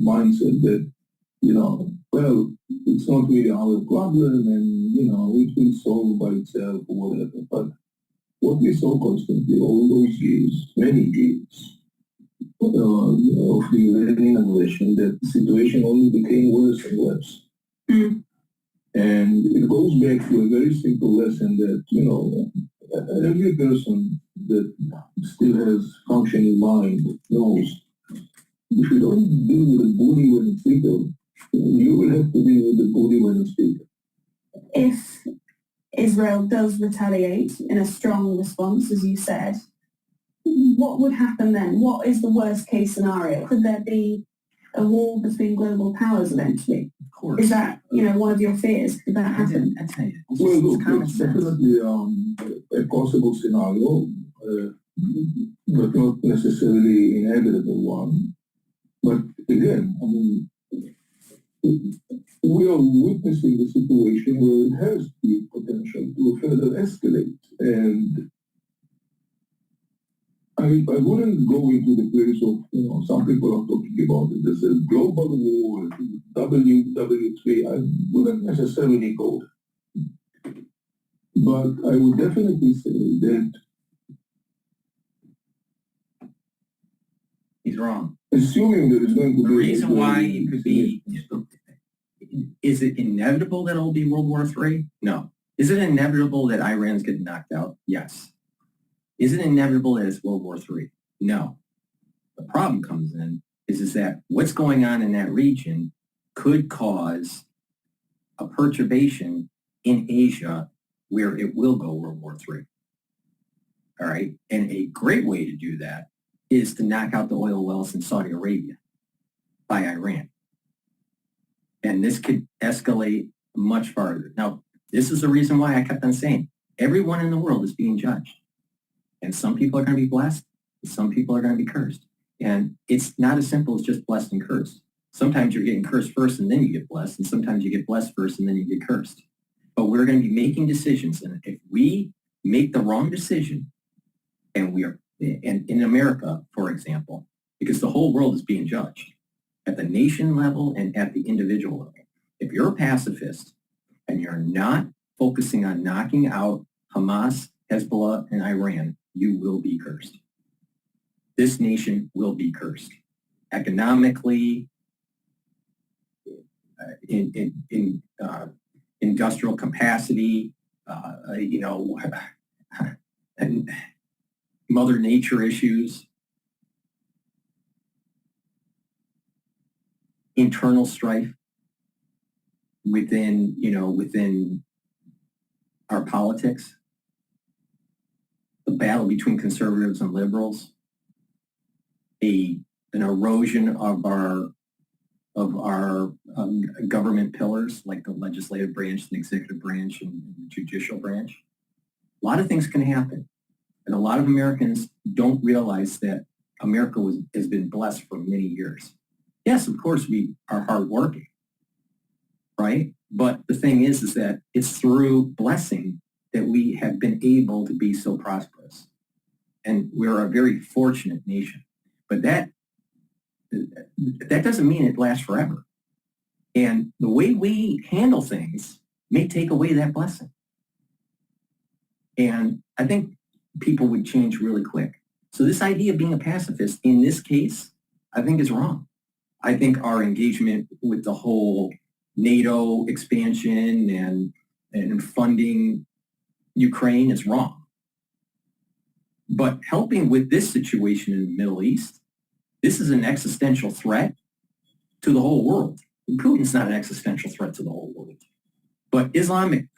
Speaker 8: mindset that, well, it's not really our problem and, it will solve by itself or whatever. But what we saw constantly all those years, many years, of the Iranian aggression, that the situation only became worse and worse. And it goes back to a very simple lesson that, every person that still has functioning mind knows if you don't deal with the bully when it's little, you will have to deal with the bully when it's big.
Speaker 9: If Israel does retaliate in a strong response, as you said, what would happen then? What is the worst case scenario? Could there be a war between global powers eventually?
Speaker 1: Of course.
Speaker 9: Is that, one of your fears? Could that happen?
Speaker 1: I tell you,
Speaker 8: Well, look, it's definitely a possible scenario, but not necessarily an inevitable one. But again, we are witnessing a situation where it has the potential to further escalate. And I wouldn't go into the place of, some people are talking about it as a global war, WW3. I wouldn't necessarily go there. But I would definitely say that
Speaker 1: he's wrong.
Speaker 8: assuming there is going to
Speaker 1: The
Speaker 8: be...
Speaker 1: reason why it could be, is it inevitable that it'll be World War III? No. Is it inevitable that Iran's getting knocked out? Yes. Is it inevitable that it's World War III? No. The problem comes in is that what's going on in that region could cause a perturbation in Asia where it will go World War III. All right? And a great way to do that is to knock out the oil wells in Saudi Arabia by Iran. And this could escalate much farther. Now, this is the reason why I kept on saying everyone in the world is being judged. And some people are going to be blessed Some people are going to be cursed. And it's not as simple as just blessed and cursed. Sometimes you're getting cursed first and then you get blessed, and sometimes you get blessed first and then you get cursed. But we're going to be making decisions, and if we make the wrong decision, and in America, for example, because the whole world is being judged at the nation level and at the individual level. If you're a pacifist and you're not focusing on knocking out Hamas, Hezbollah, and Iran, you will be cursed. This nation will be cursed economically, in industrial capacity, and Mother Nature issues, internal strife within our politics, the battle between conservatives and liberals, an erosion of our government pillars like the legislative branch, the executive branch, and the judicial branch. A lot of things can happen. And a lot of Americans don't realize that America has been blessed for many years. Yes, of course, we are hardworking, right? But the thing is that it's through blessing that we have been able to be so prosperous. And we're a very fortunate nation. But that doesn't mean it lasts forever. And the way we handle things may take away that blessing. And I think people would change really quick. So this idea of being a pacifist in this case, I think is wrong. I think our engagement with the whole NATO expansion and funding Ukraine is wrong. But helping with this situation in the Middle East, this is an existential threat to the whole world. Putin's not an existential threat to the whole world. But Islamic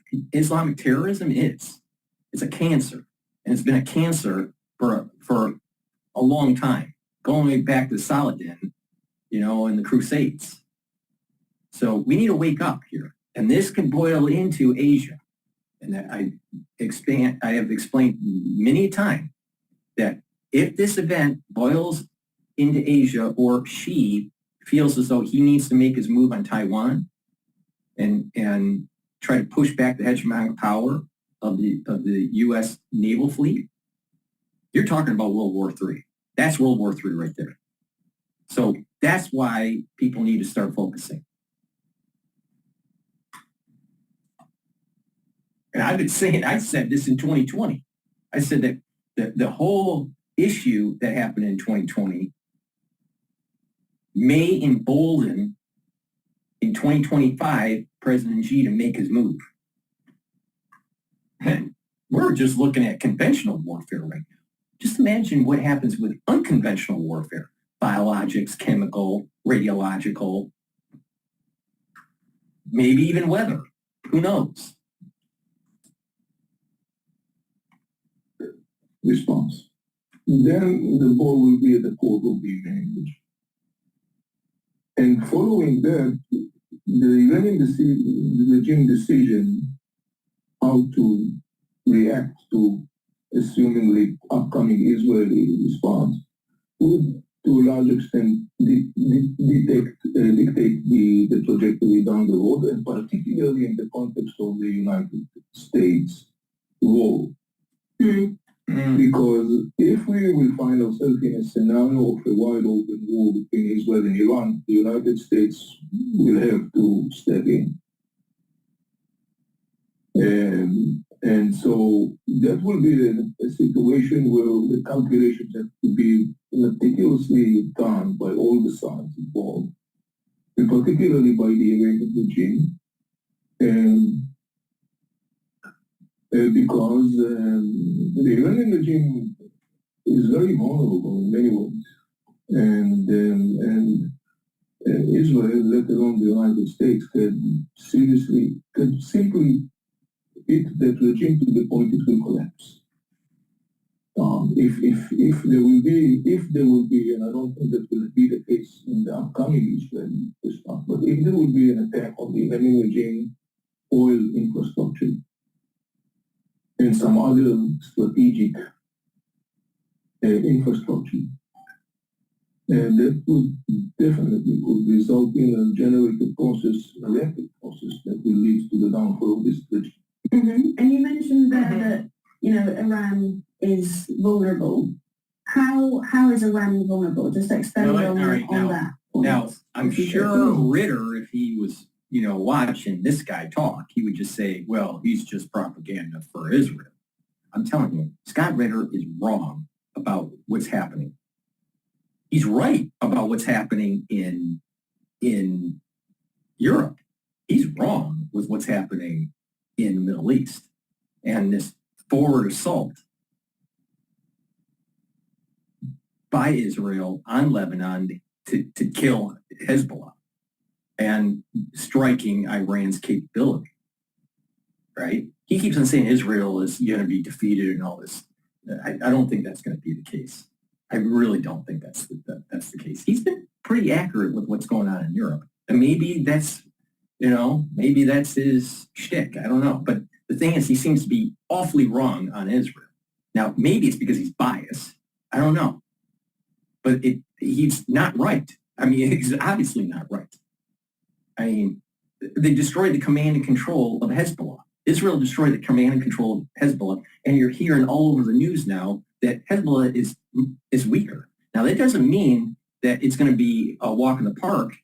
Speaker 1: terrorism is. It's a cancer. And it's been a cancer for a long time, going way back to Saladin, and the Crusades. So we need to wake up here. And this can boil into Asia. And I have explained many times that if this event boils into Asia, or Xi feels as though he needs to make his move on Taiwan and try to push back the hegemonic power of the U.S. naval fleet, you're talking about World War III. That's World War III right there. So that's why people need to start focusing. And I've been saying, I said this in 2020. I said that the whole issue that happened in 2020 may embolden in 2025 President Xi to make his move. And we're just looking at conventional warfare right now. Just imagine what happens with unconventional warfare, biologics, chemical, radiological, maybe even weather. Who knows?
Speaker 8: Response. Then the ball will be at the court of the language. And following that, the Iranian regime decision how to react to assumingly upcoming Israeli response would, to a large extent, dictate the trajectory down the road, and particularly in the context of the United States role. Because if we will find ourselves in a scenario of a wide open war between Israel and Iran, the United States will have to step in. And so that will be a situation where the calculations have to be meticulously done by all the sides involved, and particularly by the Iranian regime. Because the Iranian regime is very vulnerable in many ways, and Israel, let alone the United States, could simply hit that regime to the point it will collapse. If there will be, and I don't think that will be the case in the upcoming Israeli response, but if there will be an attack on the Iranian regime oil infrastructure and some other strategic infrastructure. And that would definitely would result in a generated process, a reactive process that will lead to the downfall of this region.
Speaker 9: And you mentioned there that, you know, Iran is vulnerable. How is Iran vulnerable? Just expand on that point.
Speaker 1: Now, I'm sure Ritter, if he was, you know, watching this guy talk, he would just say, well, he's just propaganda for Israel. I'm telling you, Scott Ritter is wrong about what's happening. He's right about what's happening in Europe. He's wrong with what's happening in the Middle East and this forward assault by Israel on Lebanon to kill Hezbollah and striking Iran's capability, right? He keeps on saying Israel is going to be defeated and all this. I don't think that's going to be the case. I really don't think that's the case. He's been pretty accurate with what's going on in Europe. And maybe that's, you know, maybe that's his shtick. I don't know. But the thing is, he seems to be awfully wrong on Israel. Now, maybe it's because he's biased. I don't know. But he's not right. I mean, he's obviously not right. I mean, they destroyed the command and control of Hezbollah. Israel destroyed the command and control of Hezbollah. And you're hearing all over the news now that Hezbollah is weaker. Now, that doesn't mean that it's going to be a walk in the park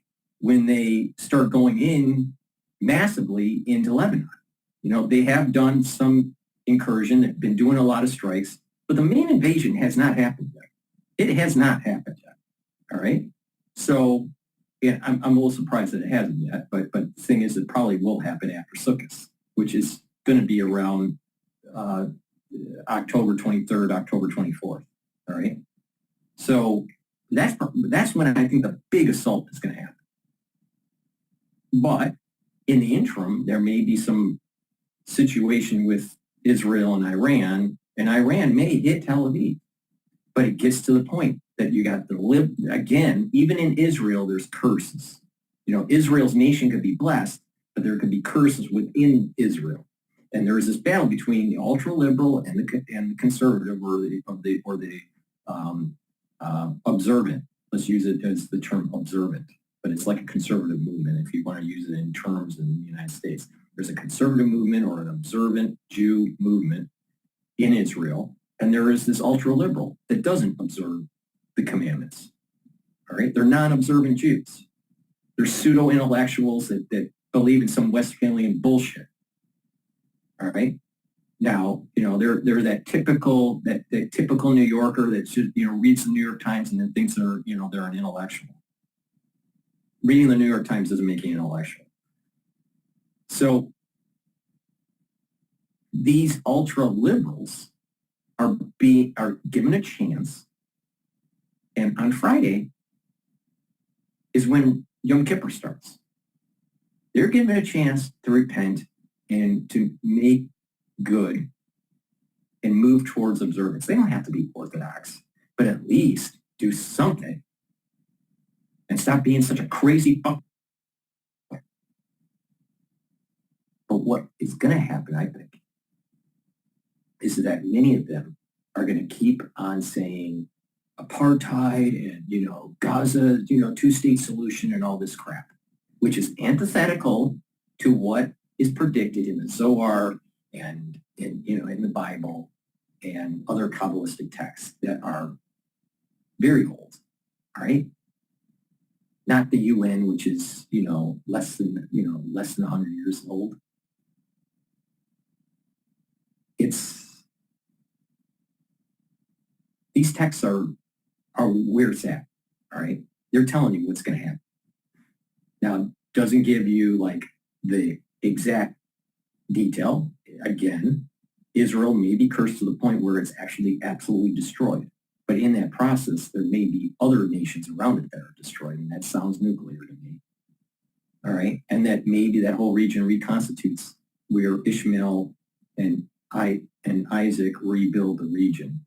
Speaker 1: when they start going in massively into Lebanon. You know, they have done some incursion. They've been doing a lot of strikes. But the main invasion has not happened yet. It has not happened yet. All right? So, yeah, I'm a little surprised that it hasn't yet. But the thing is, it probably will happen after Sukkot, which is going to be around October 23rd, October 24th. All right. So that's when I think the big assault is going to happen. But in the interim, there may be some situation with Israel and Iran may hit Tel Aviv. But it gets to the point that you got again, even in Israel, there's curses. You know, Israel's nation could be blessed, but there could be curses within Israel. And there is this battle between the ultra-liberal and the conservative or the observant. Let's use it as the term observant, but it's like a conservative movement if you want to use it in terms in the United States. There's a conservative movement or an observant Jew movement in Israel, and there is this ultra-liberal that doesn't observe the commandments. All right? They're non-observant Jews. They're pseudo-intellectuals that believe in some Westphalian bullshit. All right. Now, you know, they're that typical New Yorker that should, you know, reads the New York Times and then thinks they're an intellectual. Reading the New York Times doesn't make you an intellectual. So these ultra liberals are given a chance, and on Friday is when Yom Kippur starts. They're given a chance to repent and to make good and move towards observance. They don't have to be Orthodox, but at least do something and stop being such a crazy fuck. But what is going to happen, I think, is that many of them are going to keep on saying apartheid and, you know, Gaza, you know, two-state solution and all this crap, which is antithetical to what is predicted in the Zohar and in the Bible and other Kabbalistic texts that are very old, all right? Not the UN, which is, less than 100 years old. These texts are where it's at, all right? They're telling you what's going to happen. Now, it doesn't give you like the exact detail. Again, Israel may be cursed to the point where it's actually absolutely destroyed. But in that process, there may be other nations around it that are destroyed, and that sounds nuclear to me. All right? And that maybe that whole region reconstitutes where Ishmael and Isaac rebuild the region.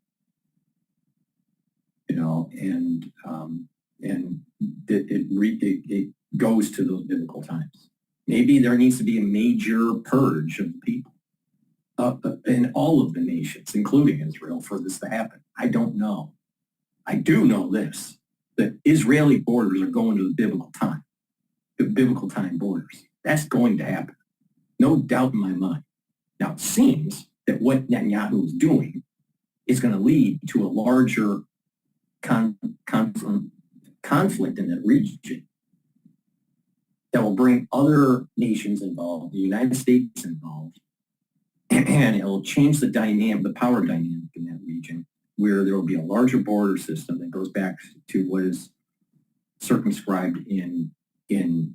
Speaker 1: It goes to those biblical times. Maybe there needs to be a major purge of the people in all of the nations, including Israel, for this to happen. I don't know. I do know this, that Israeli borders are going to the biblical time borders. That's going to happen. No doubt in my mind. Now, it seems that what Netanyahu is doing is going to lead to a larger conflict in that region that will bring other nations involved, the United States involved, and it will change the power dynamic in that region, where there will be a larger border system that goes back to what is circumscribed in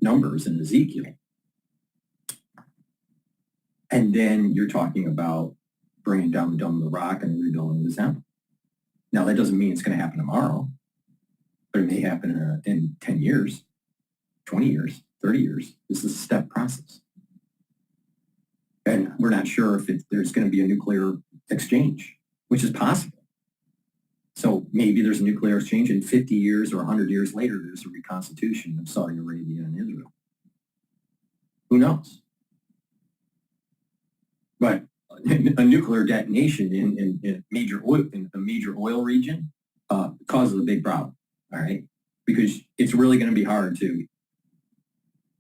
Speaker 1: Numbers in Ezekiel. And then you're talking about bringing down the Dome of the Rock and rebuilding the temple. Now, that doesn't mean it's going to happen tomorrow, but it may happen in 10 years, 20 years, 30 years. This is a step process. And we're not sure if there's going to be a nuclear exchange, which is possible. So maybe there's a nuclear exchange and 50 years or 100 years later, there's a reconstitution of Saudi Arabia and Israel. Who knows? But a nuclear detonation in a major oil region causes a big problem, all right? Because it's really going to be hard to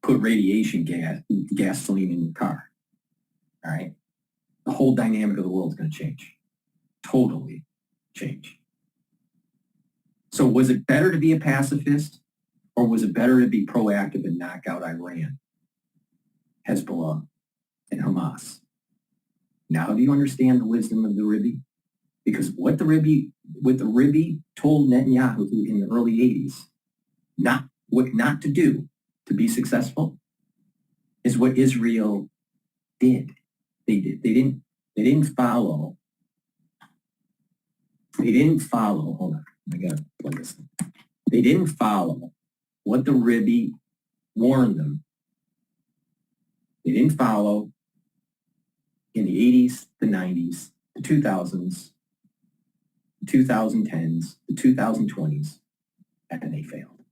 Speaker 1: put radiation gasoline in your car, all right? The whole dynamic of the world is going to change, totally change. So was it better to be a pacifist, or was it better to be proactive and knock out Iran, Hezbollah, and Hamas? Now do you understand the wisdom of the Rebbe? Because what the Rebbe told Netanyahu in the early 80s, what not to do to be successful, is what Israel did. They didn't follow. Hold on, I gotta plug this in. They didn't follow what the Rebbe warned them. They didn't follow in the 80s, the 90s, the 2000s, the 2010s, the 2020s, and they failed.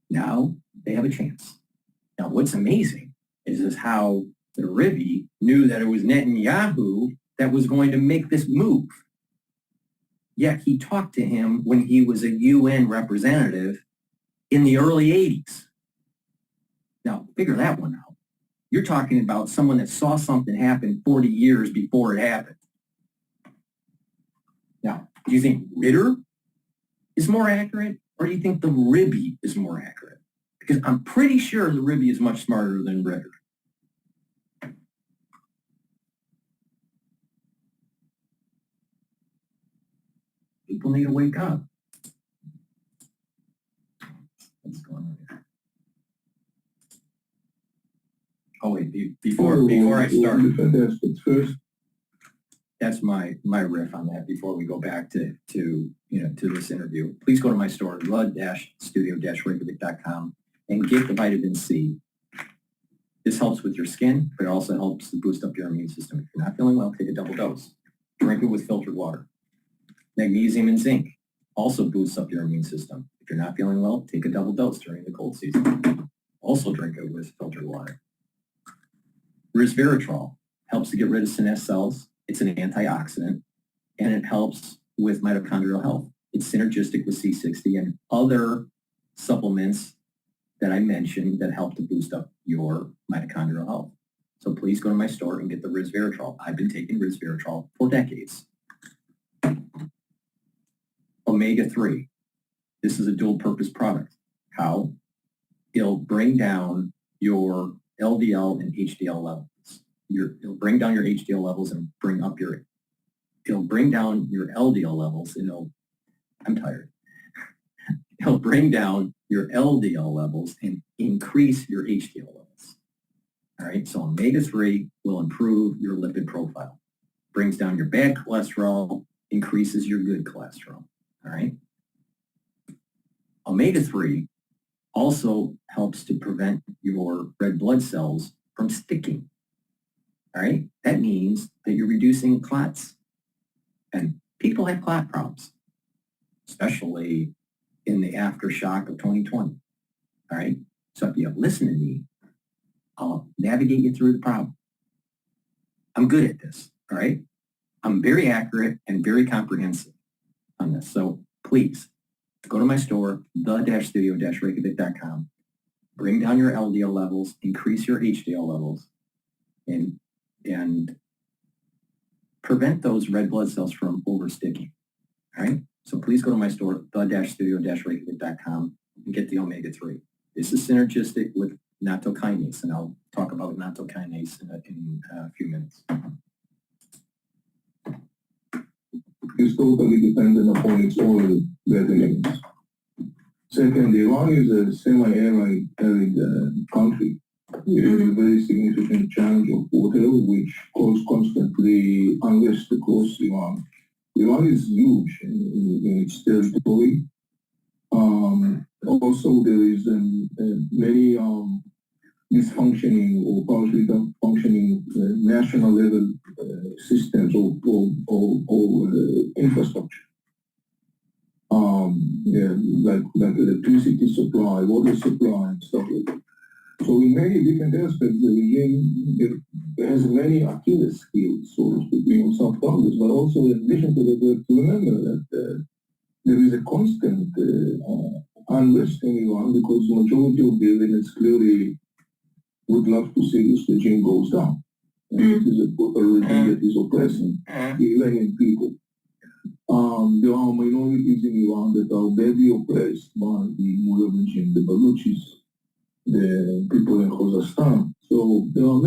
Speaker 1: Now they have a chance. Now what's amazing is how the Rebbe knew that it was Netanyahu that was going to make this move. Yet he talked to him when he was a UN representative in the early 80s. Now figure that one out. You're talking about someone that saw something happen 40 years before it happened. Now, do you think Ritter is more accurate, or do you think the Rebbe is more accurate? Because I'm pretty sure the Rebbe is much smarter than Ritter. People need to wake up. What's going on here? Oh wait, before I start,
Speaker 8: first.
Speaker 1: That's my riff on that. Before we go back to this interview, please go to my store, blood-studio-reykjavik.com, and get the vitamin C. This helps with your skin, but it also helps to boost up your immune system. If you're not feeling well, take a double dose. Drink it with filtered water. Magnesium and zinc also boosts up your immune system. If you're not feeling well, take a double dose during the cold season. Also drink it with filtered water. Resveratrol helps to get rid of senescent cells. It's an antioxidant, and it helps with mitochondrial health. It's synergistic with C60 and other supplements that I mentioned that help to boost up your mitochondrial health. So please go to my store and get the resveratrol. I've been taking resveratrol for decades. Omega-3. This is a dual-purpose product. How? It'll bring down your LDL and HDL levels. It'll bring down your HDL levels and it'll bring down your LDL levels and it'll bring down your LDL levels and increase your HDL levels. All right, so omega-3 will improve your lipid profile. Brings down your bad cholesterol, increases your good cholesterol. All right. Omega-3 also helps to prevent your red blood cells from sticking. All right. That means that you're reducing clots. And people have clot problems, especially in the aftershock of 2020. All right. So if you listen to me, I'll navigate you through the problem. I'm good at this. All right. I'm very accurate and very comprehensive on this. So please go to my store, the-studio-reykjavik.com, bring down your LDL levels, increase your HDL levels, and prevent those red blood cells from oversticking. All right? So please go to my store, the-studio-reykjavik.com, and get the omega-3. This is synergistic with nattokinase, and I'll talk about nattokinase in a few minutes.
Speaker 8: It's totally dependent upon its oil revenues. Second, Iran is a semi-arid country with a very significant challenge of water, which causes constantly unrest across Iran. Iran is huge in its territory. Also, there is many dysfunctioning or partially functioning national level systems or infrastructure. Like electricity supply, water supply, and stuff like that. So in many different aspects, the regime has many Achilles heels, so to speak, soft targets, but also in addition to that, we have to remember that there is a constant unrest in Iran because the majority of the Iranians clearly would love to see this regime goes down. And it is a total regime that is oppressing the Iranian people. There are minorities in Iran that are badly oppressed by the Mullah regime, the Baluchis, the people in Kazakhstan. So there are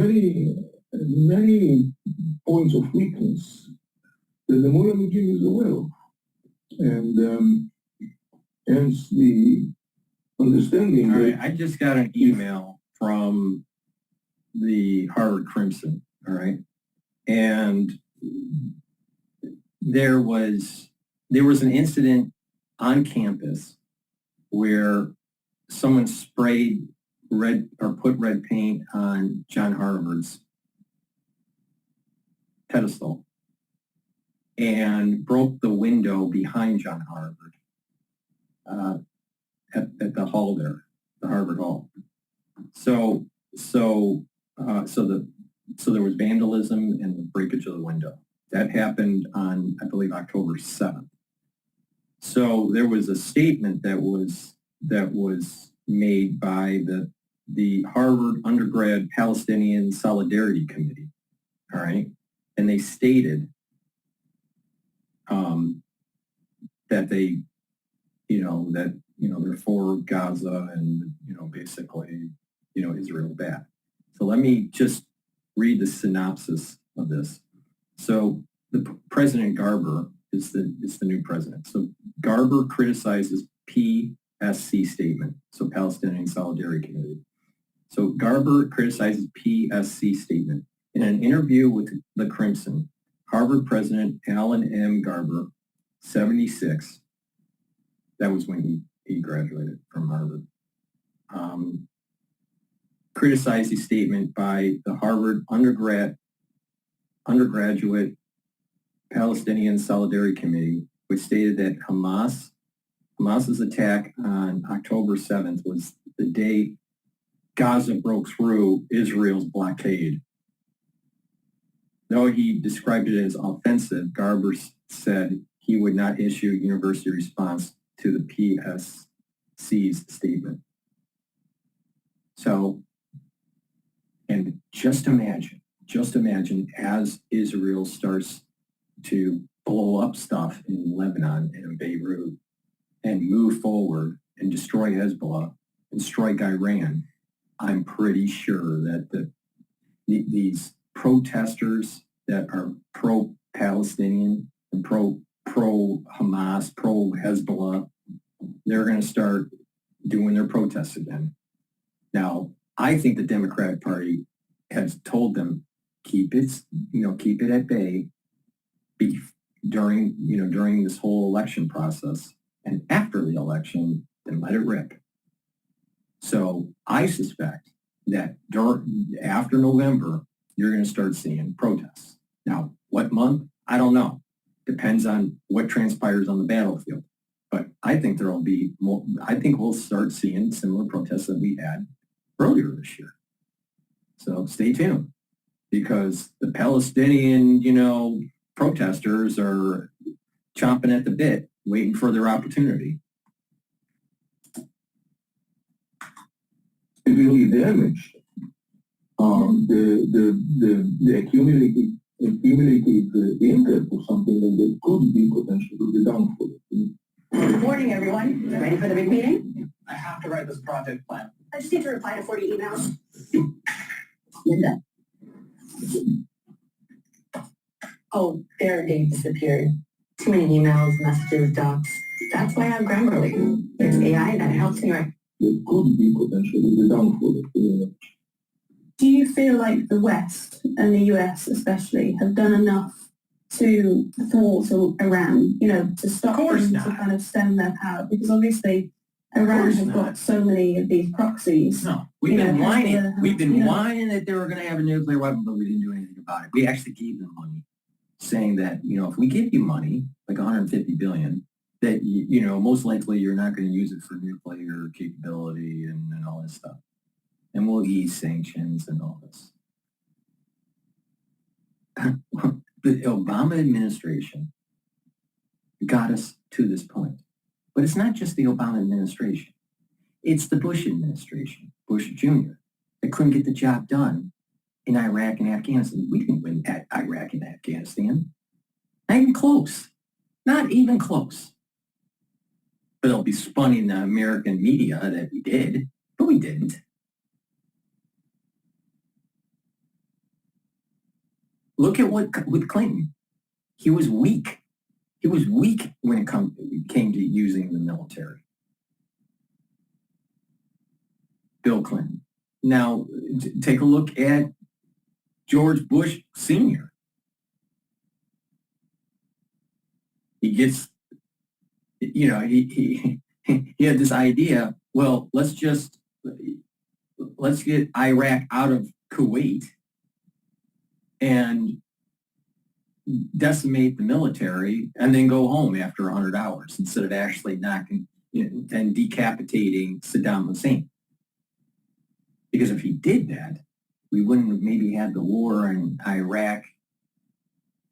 Speaker 8: many points of weakness that the Mullah regime is aware of. And hence the understanding.
Speaker 1: All right, I just got an email from the Harvard Crimson, all right? And there was an incident on campus where someone sprayed red or put red paint on John Harvard's pedestal and broke the window behind John Harvard at the hall there, the Harvard Hall. So there was vandalism and the breakage of the window. That happened on, I believe, October 7th. So there was a statement that was made by the Harvard Undergrad Palestinian Solidarity Committee, all right? And they stated that they, they're for Gaza and, basically, Israel bad. So let me just read the synopsis of this. So the President Garber is the new president. So Garber criticizes PSC statement, so Palestinian Solidarity Committee. So Garber criticizes PSC statement. In an interview with the Crimson, Harvard President Alan M. Garber, 76, that was when he graduated from Harvard, criticized the statement by the Harvard undergraduate Palestinian Solidarity Committee, which stated that Hamas's attack on October 7th was the day Gaza broke through Israel's blockade. Though he described it as offensive, Garber said he would not issue a university response to the PSC's statement. So, and just imagine as Israel starts to blow up stuff in Lebanon and in Beirut and move forward and destroy Hezbollah and strike Iran, I'm pretty sure that these protesters that are pro-Palestinian and pro-Hamas, pro-Hezbollah, they're going to start doing their protests again. Now, I think the Democratic Party has told them keep it at bay during this whole election process, and after the election, then let it rip. So I suspect that after November, you're going to start seeing protests. Now, what month? I don't know. Depends on what transpires on the battlefield. But I think there'll be more. I think we'll start seeing similar protests that we had earlier this year. So stay tuned, because the Palestinian, protesters are chomping at the bit, waiting for their opportunity.
Speaker 8: Severely damaged. The accumulated impact of something like that could be potentially the downfall.
Speaker 2: Good morning, everyone. Ready for the big meeting?
Speaker 4: I have to write this project plan.
Speaker 2: I just need to reply to 40 emails. Linda. Oh, their date disappeared. Too many emails, messages, docs. That's why I have Grammarly. There's AI that helps me write.
Speaker 8: That could be potentially the downfall.
Speaker 9: Do you feel like the West and the US especially have done enough to thwart Iran, to stop them, to kind of stem their power? Because obviously Iran has got so many of these proxies.
Speaker 1: No, we've been whining. We've been whining that they were going to have a nuclear weapon, but we didn't do anything about it. We actually gave them money, saying that, if we give you money, like 150 billion, that, most likely you're not going to use it for nuclear capability and all this stuff. And we'll ease sanctions and all this. The Obama administration got us to this point. But it's not just the Obama administration. It's the Bush administration, Bush Jr., that couldn't get the job done in Iraq and Afghanistan. We didn't win at Iraq and Afghanistan. Not even close. Not even close. But it'll be spun in the American media that we did, but we didn't. Look at with Clinton. He was weak. He was weak when it came to using the military. Bill Clinton. Now, take a look at George Bush Sr. He gets, he had this idea, well, let's get Iraq out of Kuwait and decimate the military and then go home after 100 hours instead of actually knocking and decapitating Saddam Hussein. Because if he did that, we wouldn't have maybe had the war in Iraq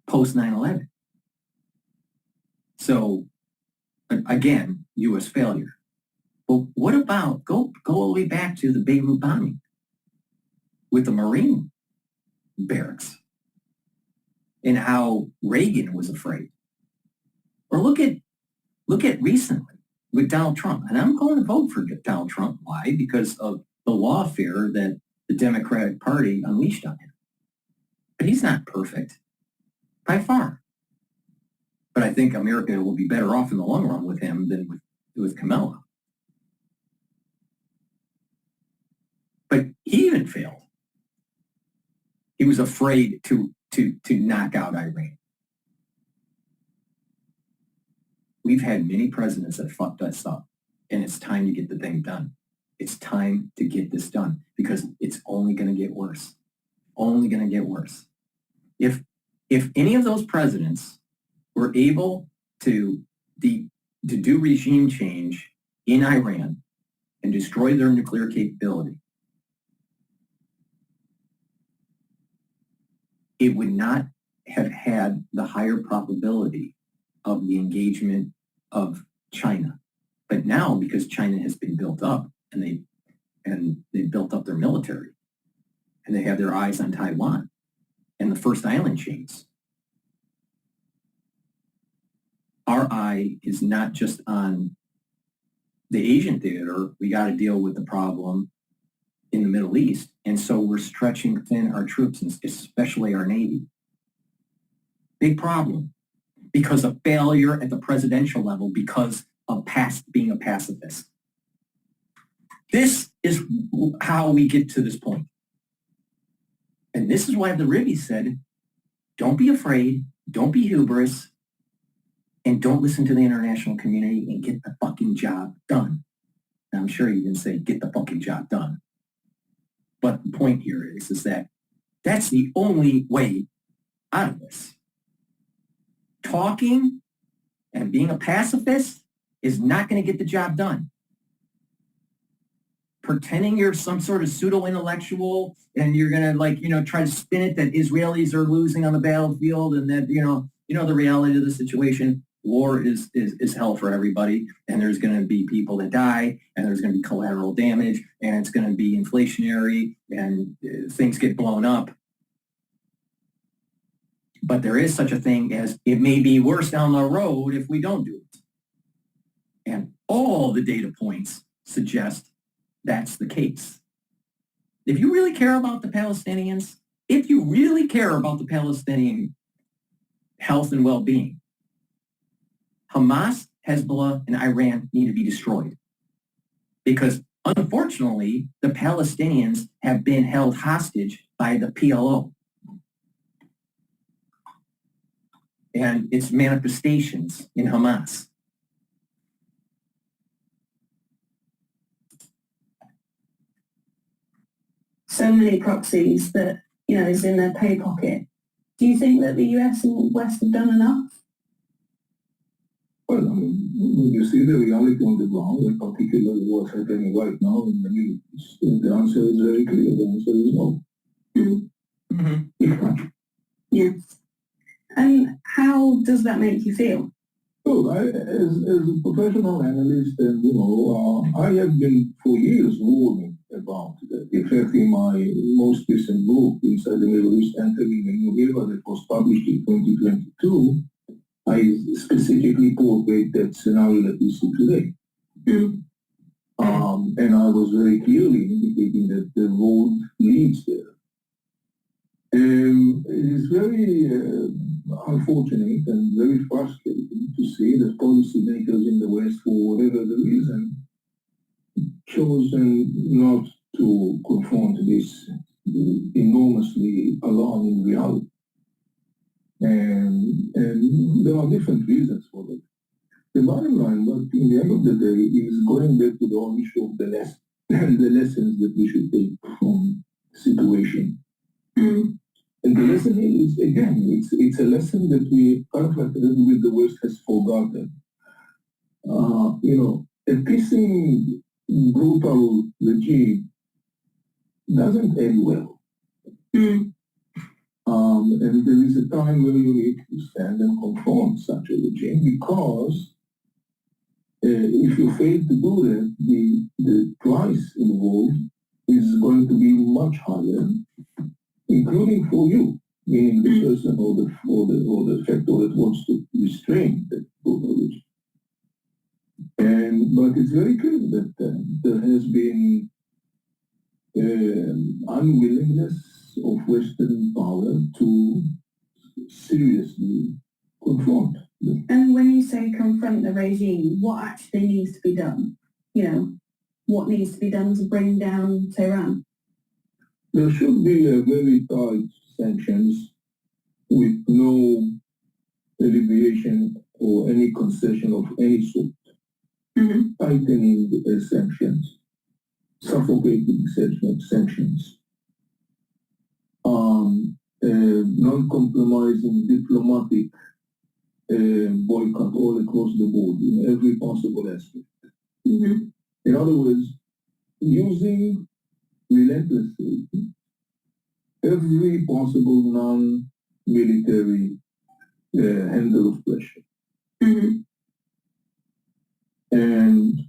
Speaker 1: post 9/11. So again, U.S. failure. But what about, go all the way back to the Beirut bombing with the Marine barracks and how Reagan was afraid. Or look at recently with Donald Trump. And I'm going to vote for Donald Trump. Why? Because of the lawfare that the Democratic Party unleashed on him. But he's not perfect, by far. But I think America will be better off in the long run with him than with Kamala. But he even failed. He was afraid to knock out Iran. We've had many presidents that fucked us up, and it's time to get the thing done. It's time to get this done because it's only going to get worse. Only going to get worse. If any of those presidents were able to do regime change in Iran and destroy their nuclear capability, it would not have had the higher probability of the engagement of China. But now, because China has been built up and they built up their military and they have their eyes on Taiwan and the first island chains, our eye is not just on the Asian theater. We got to deal with the problem in the Middle East. And so we're stretching thin our troops, especially our Navy. Big problem because of failure at the presidential level because of being a pacifist. This is how we get to this point. And this is why the Ribby said, don't be afraid, don't be hubris, and don't listen to the international community and get the fucking job done. Now, I'm sure you didn't say get the fucking job done. But the point here is that that's the only way out of this. Talking and being a pacifist is not going to get the job done. Pretending you're some sort of pseudo-intellectual and you're going to try to spin it that Israelis are losing on the battlefield and that, the reality of the situation. war is hell for everybody, and there's going to be people that die, and there's going to be collateral damage, and it's going to be inflationary, and things get blown up. But there is such a thing as it may be worse down the road if we don't do it. And all the data points suggest that's the case. If you really care about the Palestinians, if you really care about the Palestinian health and well-being, Hamas, Hezbollah, and Iran need to be destroyed. Because unfortunately, the Palestinians have been held hostage by the PLO and its manifestations in Hamas.
Speaker 9: So many proxies that, is in their pay pocket. Do you think that the US and West have done enough?
Speaker 8: Well, when you see the reality on the ground, in particular what's happening right now in the Middle East, the answer is very clear. The answer is no.
Speaker 9: Mm-hmm. Yes. And how does that make you feel?
Speaker 8: So, as a professional analyst, and I have been for years warning about that. In fact, in my most recent book, Inside the Middle East, Entering a New Era, that was published in 2022, I specifically portrayed that scenario that we see today. And I was very clearly indicating that the road leads there. It is very unfortunate and very frustrating to see that policymakers in the West, for whatever the reason, chosen not to confront this enormously alarming reality. And there are different reasons for that. The bottom line, but in the end of the day, is going back to the whole issue of the lessons that we should take from the situation. And the lesson is, again, it's a lesson that we kind of like a little bit the West has forgotten. A pissing, brutal regime doesn't end well. And there is a time where you need to stand and confront such a regime, because if you fail to do that, the price involved is going to be much higher, including for you, meaning the person or the factor that wants to restrain that brutal regime. But it's very clear that there has been unwillingness of Western power to seriously confront them.
Speaker 9: And when you say confront the regime, what actually needs to be done? What needs to be done to bring down Tehran?
Speaker 8: There should be a very tight sanctions with no alleviation or any concession of any sort. Tightening the sanctions, suffocating sanctions, non-compromising diplomatic boycott all across the board in every possible aspect. In other words, using relentlessly every possible non-military handle of pressure. And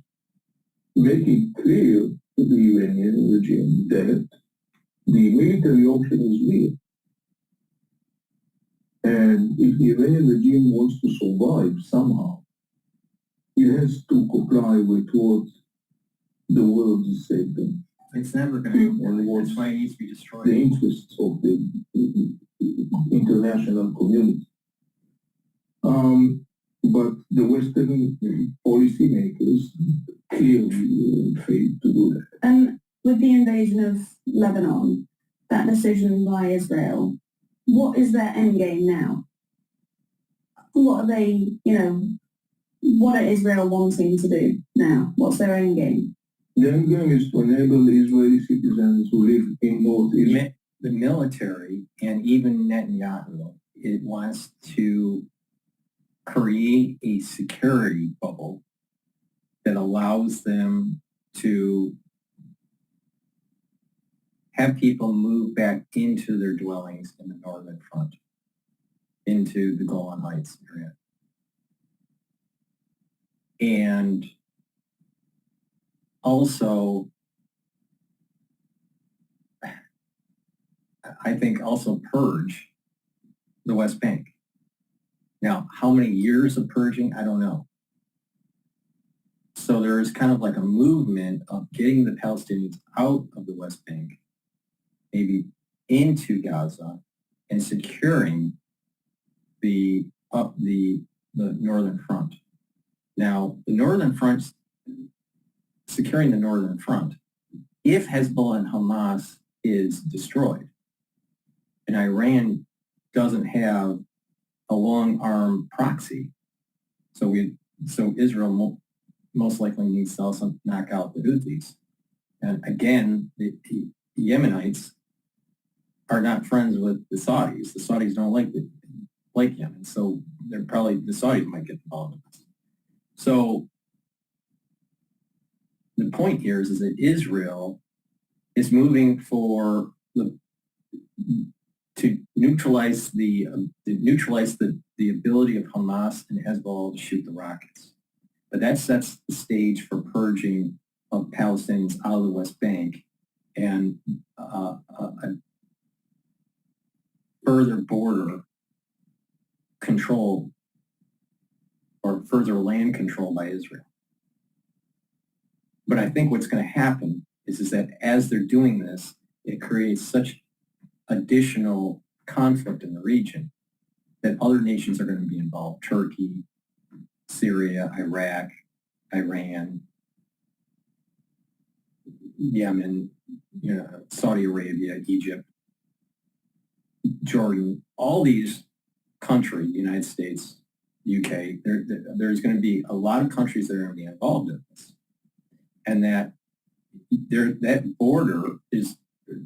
Speaker 8: make it clear to the Iranian regime that the military option is real. And if the Iranian regime wants to survive somehow, it has to comply with what the world is saying.
Speaker 1: It's never going to go. That's why it needs to be destroyed.
Speaker 8: The interests of the international community. But the Western policymakers clearly failed to do that.
Speaker 9: And with the invasion of Lebanon, that decision by Israel, what is their end game now? What are they, what are Israel wanting to do now? What's their end game?
Speaker 8: The end game is to enable Israeli citizens who live in North Israel.
Speaker 1: The military and even Netanyahu, it wants to create a security bubble that allows them to have people move back into their dwellings in the northern front, into the Golan Heights area. and also, I think also purge the West Bank. Now, how many years of purging, I don't know. So there is kind of like a movement of getting the Palestinians out of the West Bank, maybe into Gaza, and securing the northern front. Now, the northern front, securing the northern front, if Hezbollah and Hamas is destroyed, and Iran doesn't have a long-arm proxy, so Israel most likely needs to also knock out the Houthis. And again, the Yemenites are not friends with the Saudis. The Saudis don't like Yemen, so the Saudis might get involved in this. So the point here is that Israel is moving to neutralize the ability of Hamas and Hezbollah to shoot the rockets. But that sets the stage for purging of Palestinians out of the West Bank and a further border control or further land control by Israel. But I think what's going to happen is that as they're doing this, it creates such additional conflict in the region that other nations are going to be involved. Turkey, Syria, Iraq, Iran, Yemen, Saudi Arabia, Egypt, Jordan, all these countries, United States, UK, there's going to be a lot of countries that are going to be involved in this. And that border is,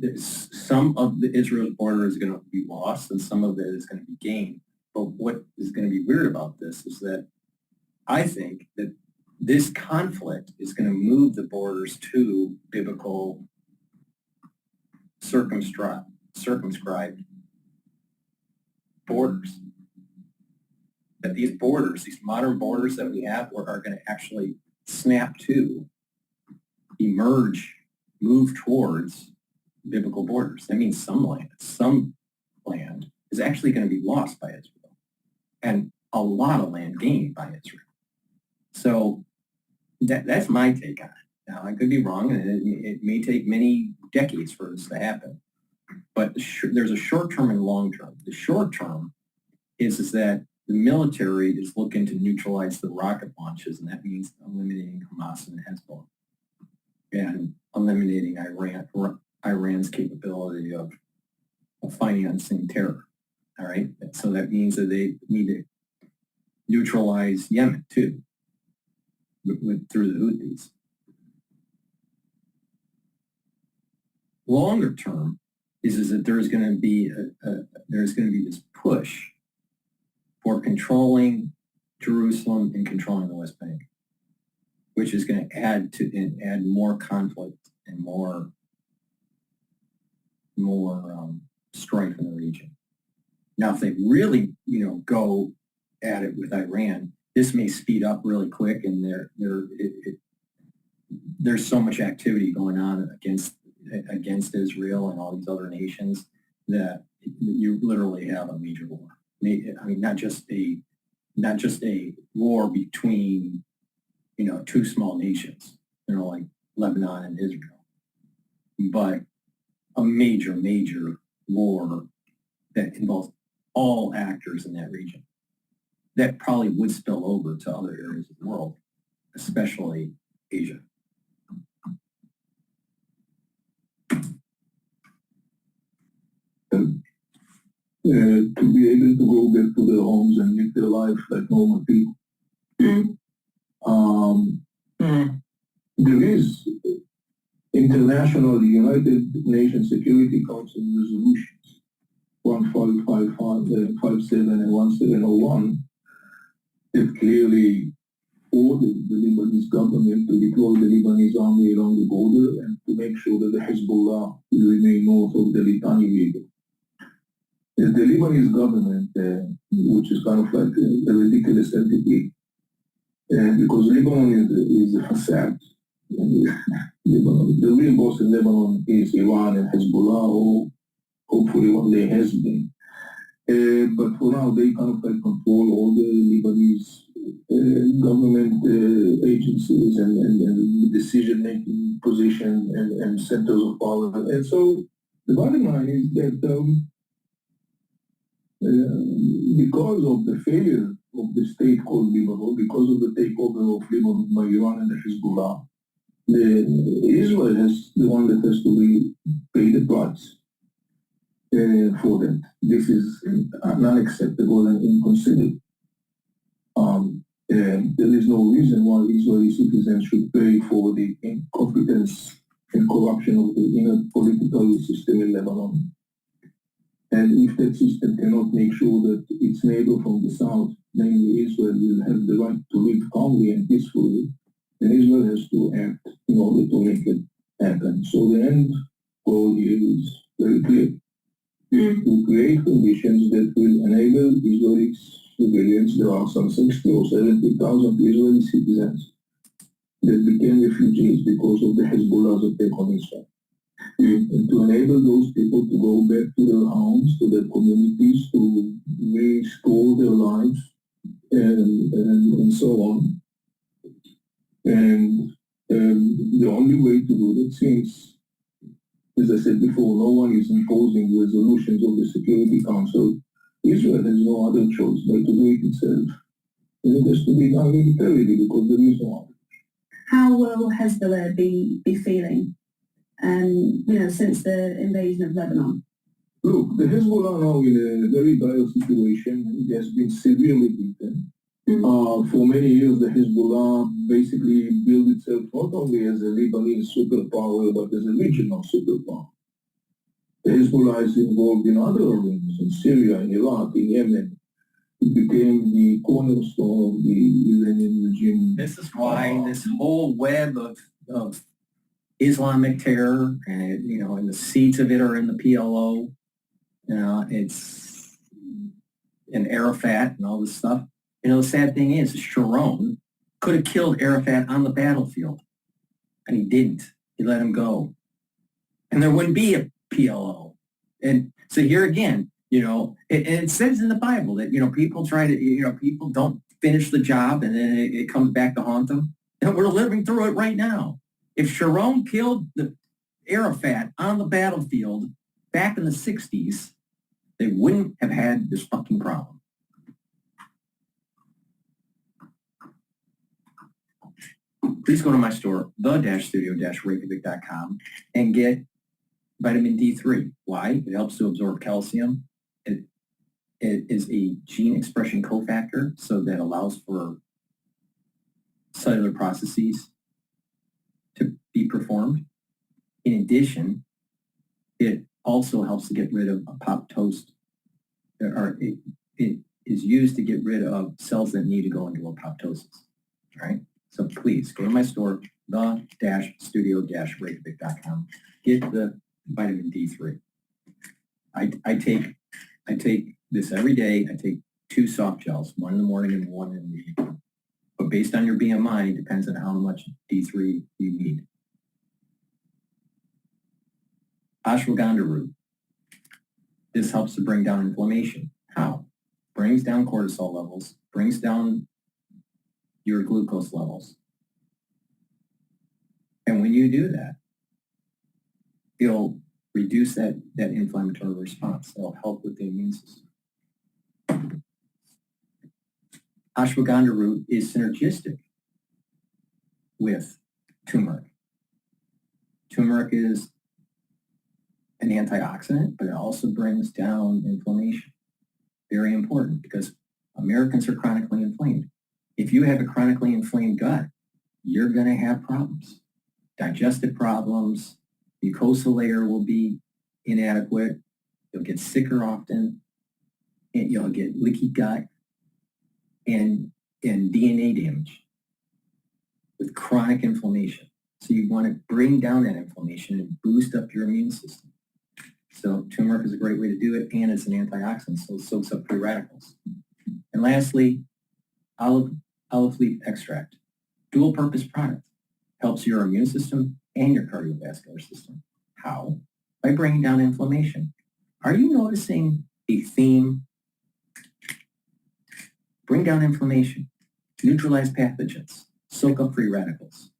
Speaker 1: some of the Israel's border is going to be lost and some of it is going to be gained. But what is going to be weird about this is that I think that this conflict is going to move the borders to biblical circumscribed borders. That these borders, these modern borders that we have, are going to actually snap to, emerge, move towards biblical borders. That means some land is actually going to be lost by Israel, and a lot of land gained by Israel. So that's my take on it. Now, I could be wrong, and it may take many decades for this to happen. But there's a short-term and long-term. The short-term is that the military is looking to neutralize the rocket launches, and that means eliminating Hamas and Hezbollah and eliminating Iran's capability of financing terror. All right? So that means that they need to neutralize Yemen, too, through the Houthis. Longer term is that there's going to be this push for controlling Jerusalem and controlling the West Bank, which is going to add more conflict and more strife in the region. Now, if they really go at it with Iran, this may speed up really quick, and there's so much activity going on against Israel and all these other nations that you literally have a major war. I mean, not just a war between two small nations, like Lebanon and Israel, but a major war that involves all actors in that region. That probably would spill over to other areas of the world, especially Asia.
Speaker 8: To be able to go back to their homes and live their life like normal people. There is international United Nations Security Council resolutions 1557 and 1701 that clearly ordered the Lebanese government to deploy the Lebanese army along the border and to make sure that the Hezbollah will remain north of the Litani River. The Lebanese government, which is kind of like a ridiculous entity, because Lebanon is a facade. Lebanon, the real boss in Lebanon is Iran and Hezbollah, or hopefully one day has been. But for now, they kind of like control all the Lebanese government agencies and decision-making position and centers of power. And so the bottom line is that because of the failure of the state called Lebanon, because of the takeover of Lebanon by Iran and the Hezbollah, Israel has the one that has to pay the price for that. This is unacceptable and inconsiderate. There is no reason why Israeli citizens should pay for the incompetence and corruption of the inner political system in Lebanon. And if that system cannot make sure that its neighbor from the south, namely Israel, will have the right to live calmly and peacefully, then Israel has to act in order to make it happen. So the end goal here is very clear. To create conditions that will enable Israeli civilians. There are some 60 or 70,000 Israeli citizens that became refugees because of the Hezbollah's attack on Israel. And to enable those people to go back to their homes, to their communities, to restore their lives, and so on. And the only way to do that, since, as I said before, no one is imposing resolutions of the Security Council, Israel has no other choice but to do it itself. And it has to be done militarily because there is no other.
Speaker 9: How will Hezbollah be feeling, since the invasion of Lebanon?
Speaker 8: Look, the Hezbollah now in a very dire situation. It has been severely beaten. For many years, the Hezbollah basically built itself not only as a Lebanese superpower, but as a regional superpower. The Hezbollah is involved in other arenas, in Syria, in Iraq, in Yemen. It became the cornerstone of the Iranian regime.
Speaker 1: This is why this whole web of Islamic terror, and the seeds of it are in the PLO. It's in Arafat and all this stuff. The sad thing is, Sharon could have killed Arafat on the battlefield, and he didn't. He let him go, and there wouldn't be a PLO. And so here again, it says in the Bible that people try to, people don't finish the job, and then it comes back to haunt them. And we're living through it right now. If Sharon killed the Arafat on the battlefield back in the 60s, they wouldn't have had this fucking problem. Please go to my store, the-studio-reykjavik.com, and get vitamin D3. Why? It helps to absorb calcium. It is a gene expression cofactor, so that allows for cellular processes to be performed. In addition, it also helps to get rid of apoptosis, or it is used to get rid of cells that need to go into apoptosis. All right? So please go to my store, the-studio-reykjavik.com. Get the vitamin D3. I take this every day. I take 2 soft gels, one in the morning and one in the evening. But based on your BMI, it depends on how much D3 you need. Ashwagandha root. This helps to bring down inflammation. How? Brings down cortisol levels, brings down your glucose levels. And when you do that, it'll reduce that inflammatory response. It'll help with the immune system. Ashwagandha root is synergistic with turmeric. Turmeric is an antioxidant, but it also brings down inflammation. Very important, because Americans are chronically inflamed. If you have a chronically inflamed gut, you're going to have problems. Digestive problems, mucosal layer will be inadequate, you'll get sicker often, and you'll get leaky gut and DNA damage with chronic inflammation. So you want to bring down that inflammation and boost up your immune system. So turmeric is a great way to do it, and it's an antioxidant, so it soaks up free radicals. And lastly, olive olive leaf extract, dual purpose product, helps your immune system and your cardiovascular system. How? By bringing down inflammation. Are you noticing a theme? Bring down inflammation, neutralize pathogens, soak up free radicals.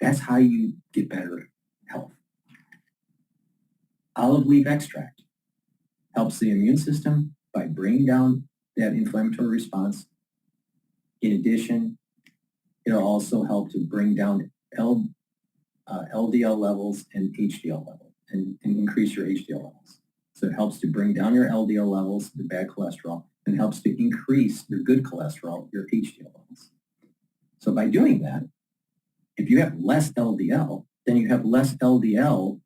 Speaker 1: That's how you get better health. Olive leaf extract helps the immune system by bringing down that inflammatory response. In addition, it'll also help to bring down LDL levels and HDL levels and increase your HDL levels. So it helps to bring down your LDL levels, the bad cholesterol, and helps to increase your good cholesterol, your HDL levels. So by doing that, if you have less LDL, then you have less LDL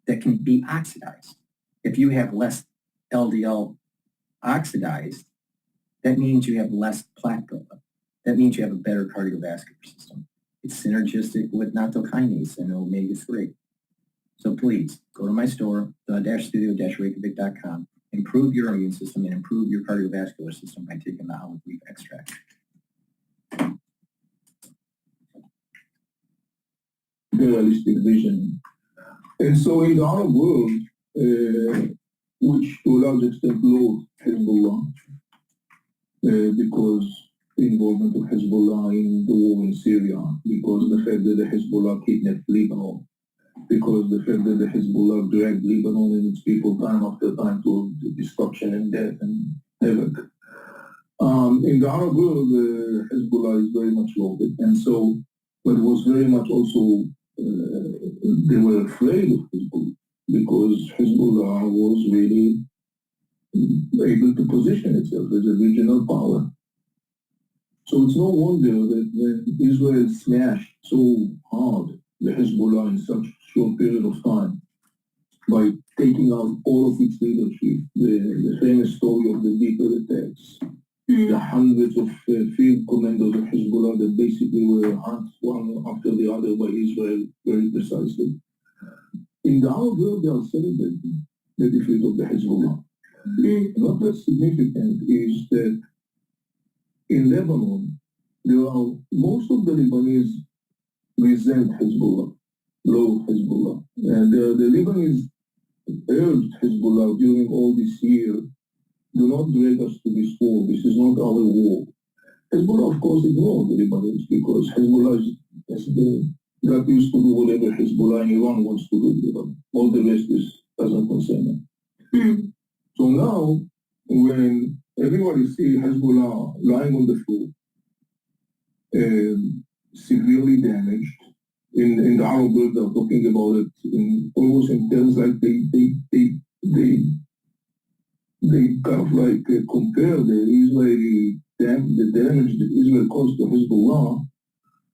Speaker 1: that can be oxidized. If you have less LDL oxidized, that means you have less plaque buildup. That means you have a better cardiovascular system. It's synergistic with nattokinase and omega-3. So please go to my store, the-studio-reykjavik.com, improve your immune system and improve your cardiovascular system by taking the olive leaf extract.
Speaker 8: Realistic vision. And so in the Arab world, which to a large extent loathe Hezbollah, because the involvement of Hezbollah in the war in Syria, because the fact that the Hezbollah kidnapped Lebanon, because the fact that the Hezbollah dragged Lebanon and its people time after time to destruction and death and havoc. In the Arab world, Hezbollah is very much loaded, and so, but it was very much also, they were afraid of Hezbollah, because Hezbollah was really able to position itself as a regional power. So it's no wonder that when Israel smashed so hard the Hezbollah in such a short period of time by taking out all of its leadership, the famous story of the deeper attacks, the hundreds of field commanders of Hezbollah that basically were hunted one after the other by Israel very precisely. In the Arab world, they are celebrating the defeat of the Hezbollah. Not less significant is that in Lebanon, most of the Lebanese resent Hezbollah, loathe Hezbollah. And the Lebanese urged Hezbollah during all this year, do not drag us to this war. This is not our war. Hezbollah, of course, ignored the Lebanese because Hezbollah got used to do whatever Hezbollah in Iran wants to do. All the rest doesn't concern them. So now, when everybody sees Hezbollah lying on the floor, severely damaged, in the Arab world they're talking about it almost in terms like they kind of like compare the Israeli the damage that Israel caused to Hezbollah.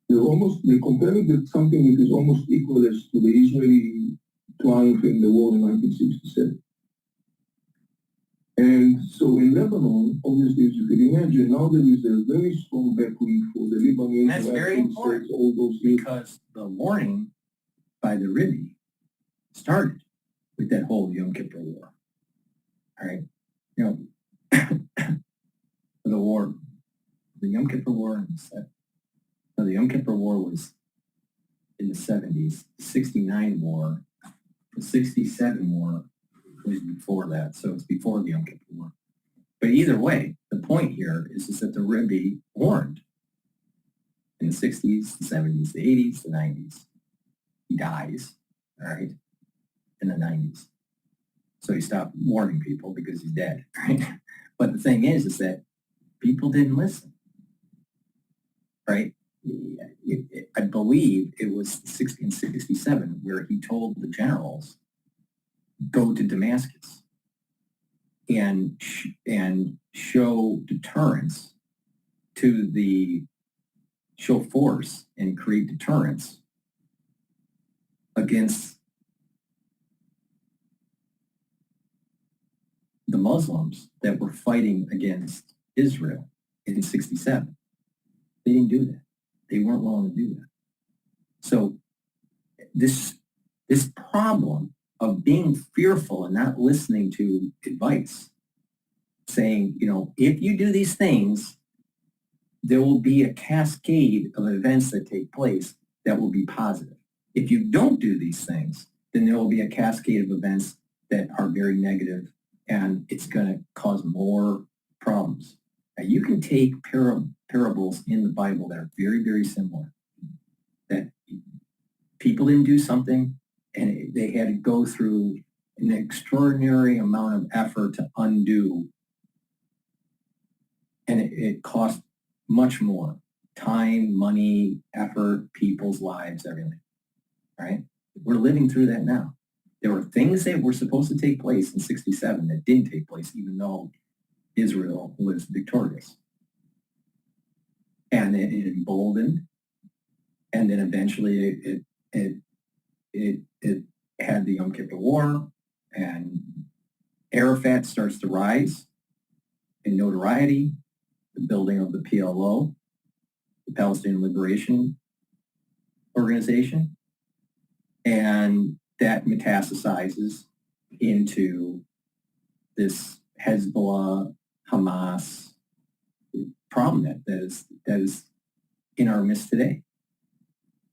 Speaker 8: They're comparing it to something that is almost equal as to the Israeli triumph in the war in 1967. And so in Lebanon, obviously, as you can imagine, now there is a very strong backwind for the Lebanese.
Speaker 1: That's very important
Speaker 8: all those
Speaker 1: because the warning by the Rebbe started with that whole Yom Kippur War. All right, the war, the Yom Kippur War, the Yom Kippur War was in the 70s. The 69 war, the 67 war was before that, so it's before the Yom Kippur War. But either way, the point here is that the Rebbe warned in the 60s, the 70s, the 80s, the 90s. He dies, all right, in the 90s. So he stopped warning people because he's dead, right? But the thing is that people didn't listen, right? I believe it was 1667 where he told the generals, go to Damascus and show deterrence show force and create deterrence against the Muslims that were fighting against Israel in 67. They didn't do that. They weren't willing to do that. So this problem of being fearful and not listening to advice, saying, if you do these things, there will be a cascade of events that take place that will be positive. If you don't do these things, then there will be a cascade of events that are very negative, and it's going to cause more problems. Now, you can take parables in the Bible that are very, very similar, that people didn't do something, and they had to go through an extraordinary amount of effort to undo, and it cost much more time, money, effort, people's lives, everything, right? We're living through that now. There were things that were supposed to take place in 67 that didn't take place, even though Israel was victorious. And it emboldened, and then eventually it had the Yom Kippur War, and Arafat starts to rise in notoriety, the building of the PLO, the Palestinian Liberation Organization, and that metastasizes into this Hezbollah, Hamas problem that is in our midst today.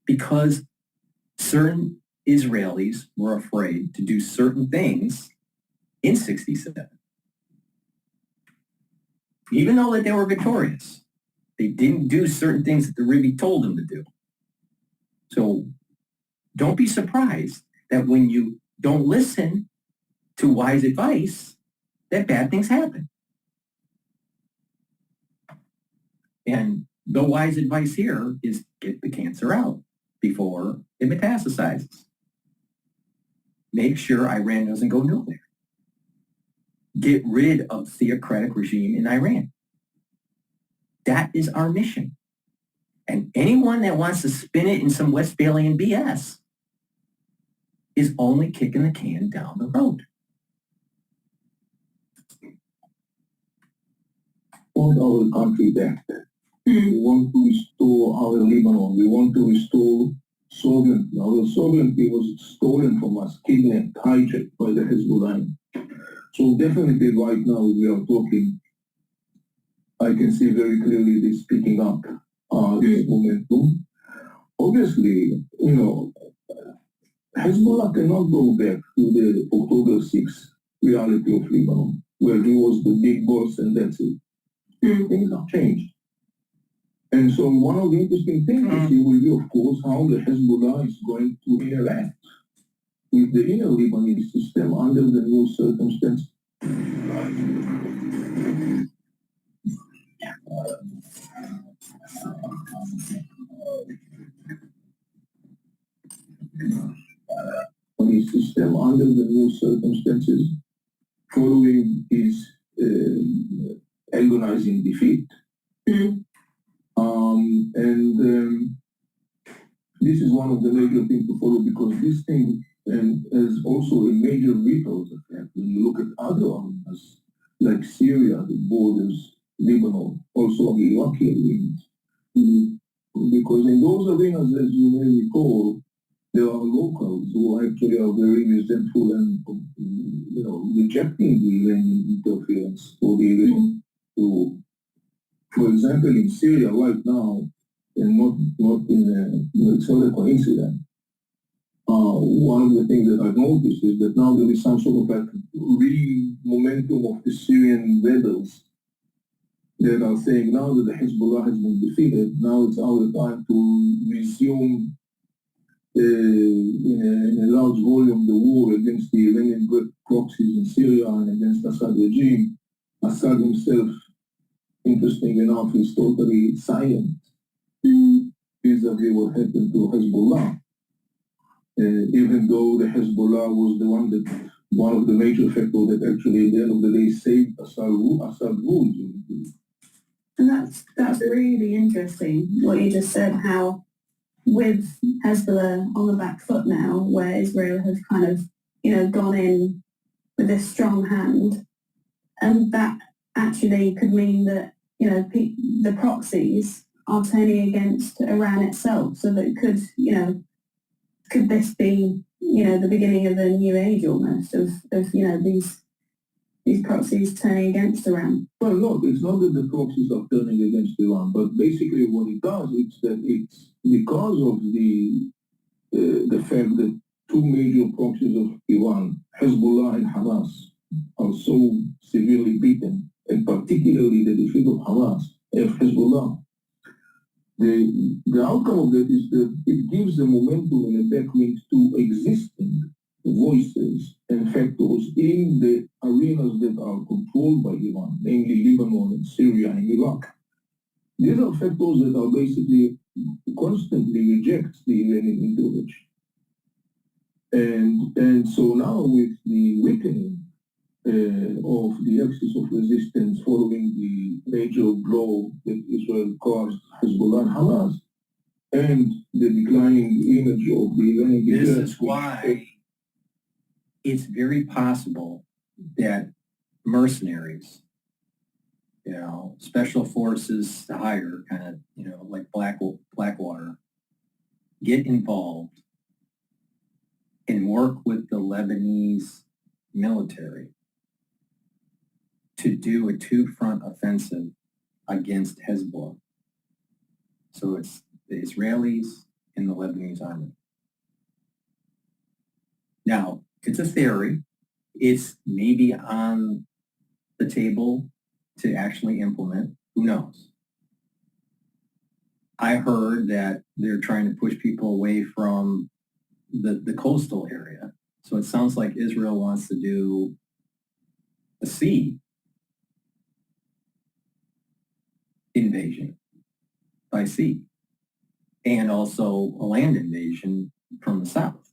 Speaker 1: Because certain Israelis were afraid to do certain things in 67. Even though that they were victorious, they didn't do certain things that the Rebbe told them to do. So don't be surprised that when you don't listen to wise advice, that bad things happen. And the wise advice here is get the cancer out before it metastasizes. Make sure Iran doesn't go nuclear. Get rid of theocratic regime in Iran. That is our mission. And anyone that wants to spin it in some Westphalian BS is only kicking the can down the road.
Speaker 8: We want our country back. We want to restore our Lebanon. We want to restore sovereignty. Our sovereignty was stolen from us, kidnapped, hijacked by the Hezbollah. So definitely right now we are talking, I can see very clearly this picking up, this momentum. Obviously, Hezbollah cannot go back to the October 6th reality of Lebanon, where he was the big boss and that's it. Things have changed. And so one of the interesting things to see will be, of course, how the Hezbollah is going to interact with the inner Lebanese system under the new circumstances. System under the new circumstances following his agonizing defeat. This is one of the major things to follow, because this thing has also a major ripple effect when you look at other areas like Syria, the borders, Lebanon, also the Iraqi arenas. Because in those arenas, as you may recall, there are locals who actually are very resentful and, rejecting the Iranian interference or the Iranian rule. For example, in Syria right now, and it's not a coincidence. One of the things that I've noticed is that now there is some sort of like momentum of the Syrian rebels that are saying now that the Hezbollah has been defeated, now it's our time to resume in a large volume the war against the Iranian proxies in Syria and against Assad regime. Assad himself, interesting enough, is totally silent vis-a-vis what happened to Hezbollah. Even though the Hezbollah was one of the major factors that actually at the end of the day saved Assad rule.
Speaker 9: And that's really interesting what you just said, how with Hezbollah on the back foot now, where Israel has kind of, gone in with this strong hand, and that actually could mean that, the proxies are turning against Iran itself, so that could this be, the beginning of a new age almost of these these proxies turning against Iran?
Speaker 8: Well, no, it's not that the proxies are turning against Iran, but basically what it does is that it's because of the fact that two major proxies of Iran, Hezbollah and Hamas, are so severely beaten, and particularly the defeat of Hamas, of Hezbollah. The outcome of that is that it gives the momentum and a backwind to existing voices and factors in the arenas that are controlled by Iran, namely Lebanon and Syria and Iraq. These are factors that are basically constantly reject the Iranian intervention. And so now with the weakening of the axis of resistance following the major blow that Israel caused Hezbollah and Hamas, and the declining image of the Iranian
Speaker 1: This
Speaker 8: defense,
Speaker 1: is why it's very possible that mercenaries, special forces to hire, kind of, like Blackwater, get involved and work with the Lebanese military to do a two-front offensive against Hezbollah. So it's the Israelis and the Lebanese army. Now, it's a theory. It's maybe on the table to actually implement. Who knows? I heard that they're trying to push people away from the coastal area. So it sounds like Israel wants to do a sea invasion by sea and also a land invasion from the south.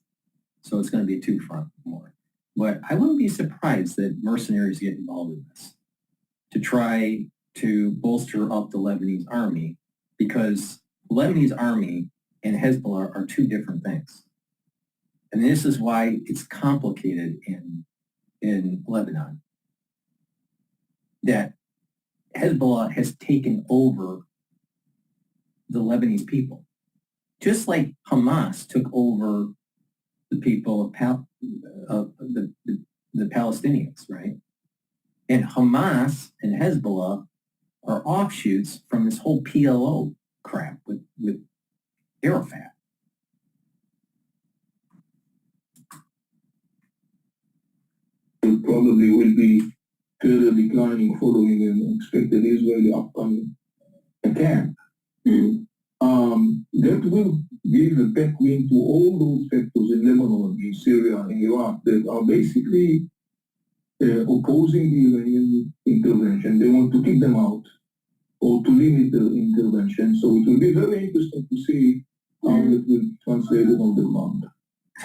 Speaker 1: So it's going to be a two-front war. But I wouldn't be surprised that mercenaries get involved in this to try to bolster up the Lebanese army, because the Lebanese army and Hezbollah are two different things. And this is why it's complicated in Lebanon, that Hezbollah has taken over the Lebanese people, just like Hamas took over the people of the Palestinians, right? And Hamas and Hezbollah are offshoots from this whole PLO crap with Arafat.
Speaker 8: It probably will be further declining following an expected Israeli upcoming attack. That will give a backwind to all those factors in Lebanon, in Syria, in Iraq that are basically opposing the Iranian intervention. They want to kick them out or to limit the intervention. So it will be very interesting to see how it will translate on the ground.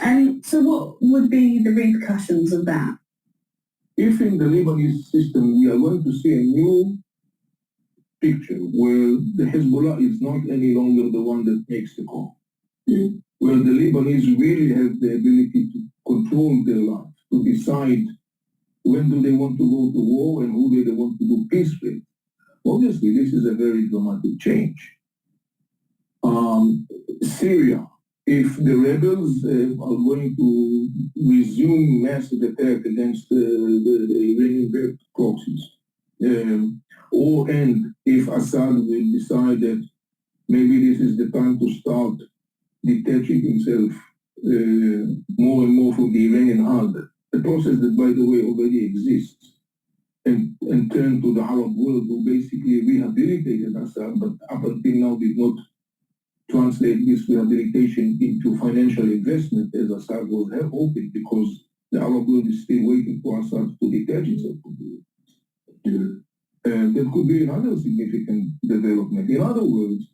Speaker 9: And so what would be the repercussions of that?
Speaker 8: If in the Lebanese system we are going to see a new picture where the Hezbollah is not any longer the one that makes the call, where the Lebanese really have the ability to control their life, to decide when do they want to go to war and who do they want to do peace with. Obviously, this is a very dramatic change. Syria, if the rebels are going to resume massive attack against the Iranian proxies, and if Assad will decide that maybe this is the time to start detaching himself more and more from the Iranian army, a process that, by the way, already exists, and turn to the Arab world, who basically rehabilitated Assad, but up until now did not translate this rehabilitation into financial investment as Assad was hoping, because the Arab world is still waiting for Assad to detach itself from the world. That could be another significant development. In other words,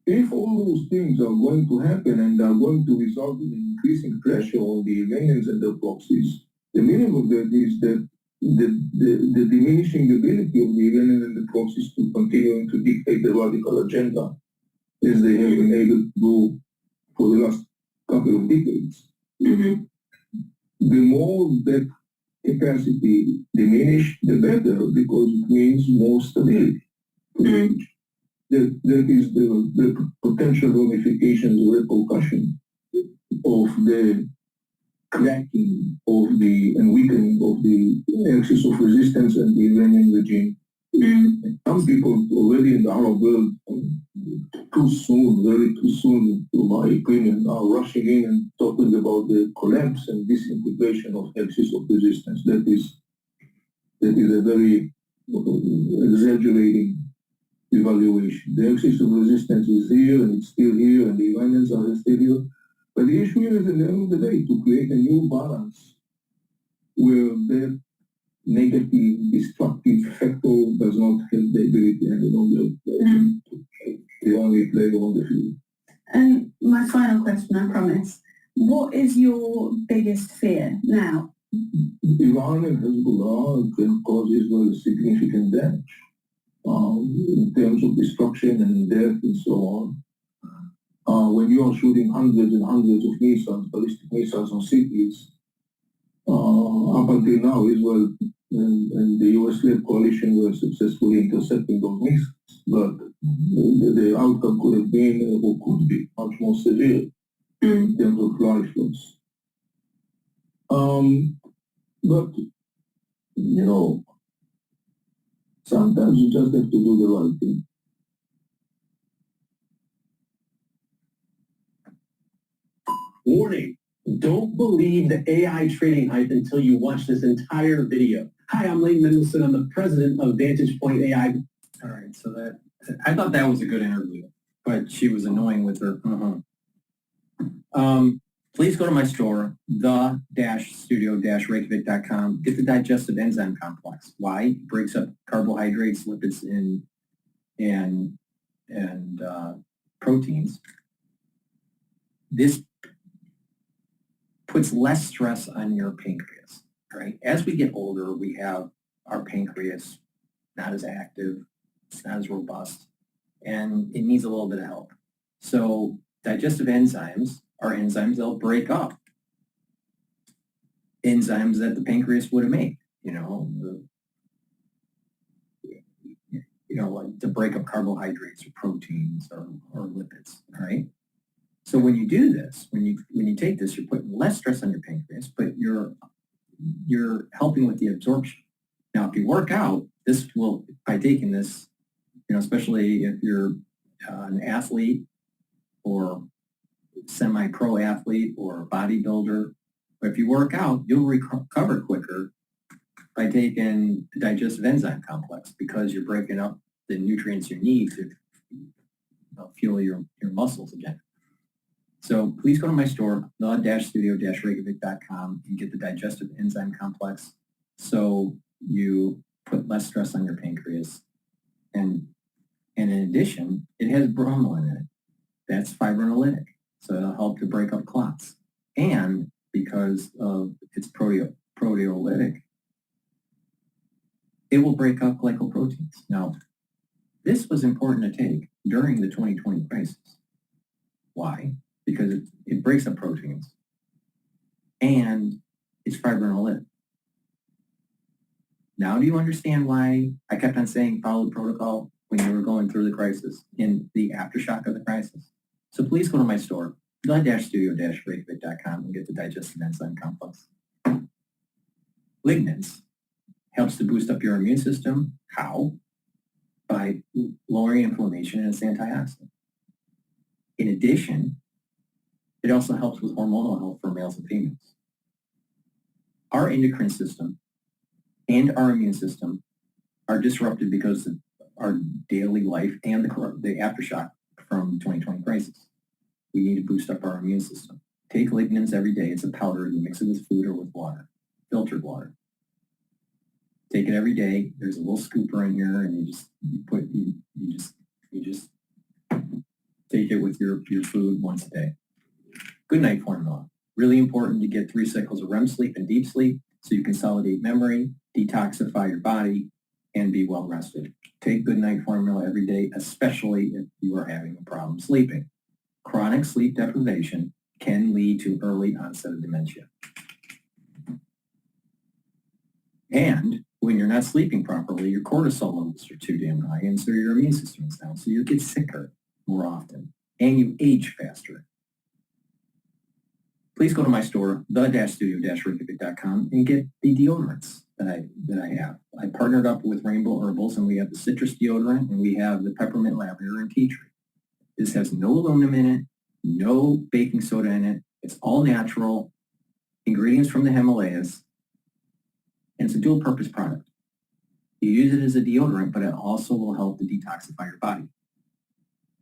Speaker 8: if all those things are going to happen and are going to result in increasing pressure on the Iranians and their proxies, the meaning of that is that the diminishing ability of the Iranians and the proxies to continue to dictate the radical agenda as they have been able to do for the last couple of decades. The more that capacity diminished, the better, because it means more stability. That is the potential ramifications or repercussion of the cracking of the and weakening of the axis of resistance and the Iranian regime. Some people already in the Arab world, too soon, very too soon, to my opinion, are rushing in and talking about the collapse and disintegration of axis of resistance. That is a very exaggerating evaluation. The axis of resistance is here and it's still here and the Iranians are still here. But the issue is, at the end of the day, to create a new balance where that negative, destructive factor does not have the ability any longer to the only player on the field.
Speaker 9: And my final question, I promise. What is your biggest fear now?
Speaker 8: Iran and Hezbollah can cause Israel significant damage in terms of destruction and death and so on. When you are shooting hundreds and hundreds of missiles, ballistic missiles on cities, up until now, Israel and the US-led coalition were successfully intercepting those missiles, but the outcome could have been or could be much more severe in terms of life loss. But, you know, sometimes you just have to do the right thing.
Speaker 10: Warning, don't believe the AI trading hype until you watch this entire video. Hi, I'm Lane Mendelsohn. I'm the president of Vantage Point AI.
Speaker 1: All right, so that I thought that was a good interview, but she was annoying with her. Please go to my store, the-studio-reykjavik.com. Get the digestive enzyme complex. Why? It breaks up carbohydrates, lipids, and proteins. This puts less stress on your pancreas, right? As we get older, we have our pancreas not as active, it's not as robust, and it needs a little bit of help. So digestive enzymes are enzymes that'll break up enzymes that the pancreas would have made, like to break up carbohydrates or proteins or lipids, right? So when you do this, when you take this, you're putting less stress on your pancreas, but you're helping with the absorption. Now, if you work out, this will, by taking this, especially if you're an athlete or semi-pro athlete or a bodybuilder, but if you work out, you'll recover quicker by taking the digestive enzyme complex because you're breaking up the nutrients you need to fuel your muscles again. So please go to my store, the-studio-reykjavik.com, and get the digestive enzyme complex so you put less stress on your pancreas. And in addition, it has bromelain in it. That's fibrinolytic, so it'll help to break up clots. And because of its proteolytic, it will break up glycoproteins. Now, this was important to take during the 2020 crisis. Why? Because it breaks up proteins and it's fibrinolytic. Now do you understand why I kept on saying follow the protocol when you were going through the crisis, in the aftershock of the crisis? So please go to my store, the-studio-reykjavik.com, and get the digestive enzyme complex. Lignans helps to boost up your immune system. How? By lowering inflammation, and it's antioxidant. In addition, it also helps with hormonal health for males and females. Our endocrine system and our immune system are disrupted because of our daily life and the aftershock from the 2020 crisis. We need to boost up our immune system. Take lignans every day. It's a powder. You mix it with food or with water, filtered water. Take it every day. There's a little scooper in here, and you just take it with your food once a day. Good night formula. Really important to get 3 cycles of REM sleep and deep sleep so you consolidate memory, detoxify your body, and be well rested. Take good night formula every day, especially if you are having a problem sleeping. Chronic sleep deprivation can lead to early onset of dementia. And when you're not sleeping properly, your cortisol levels are too damn high, and so your immune system is down. So you get sicker more often, and you age faster. Please please go to my store, the-studio-reykjavik.com, and get the deodorants that I have. I partnered up with Rainbow Herbals, and we have the citrus deodorant, and we have the peppermint lavender and tea tree. This has no aluminum in it, no baking soda in it. It's all natural, ingredients from the Himalayas, and it's a dual-purpose product. You use it as a deodorant, but it also will help to detoxify your body.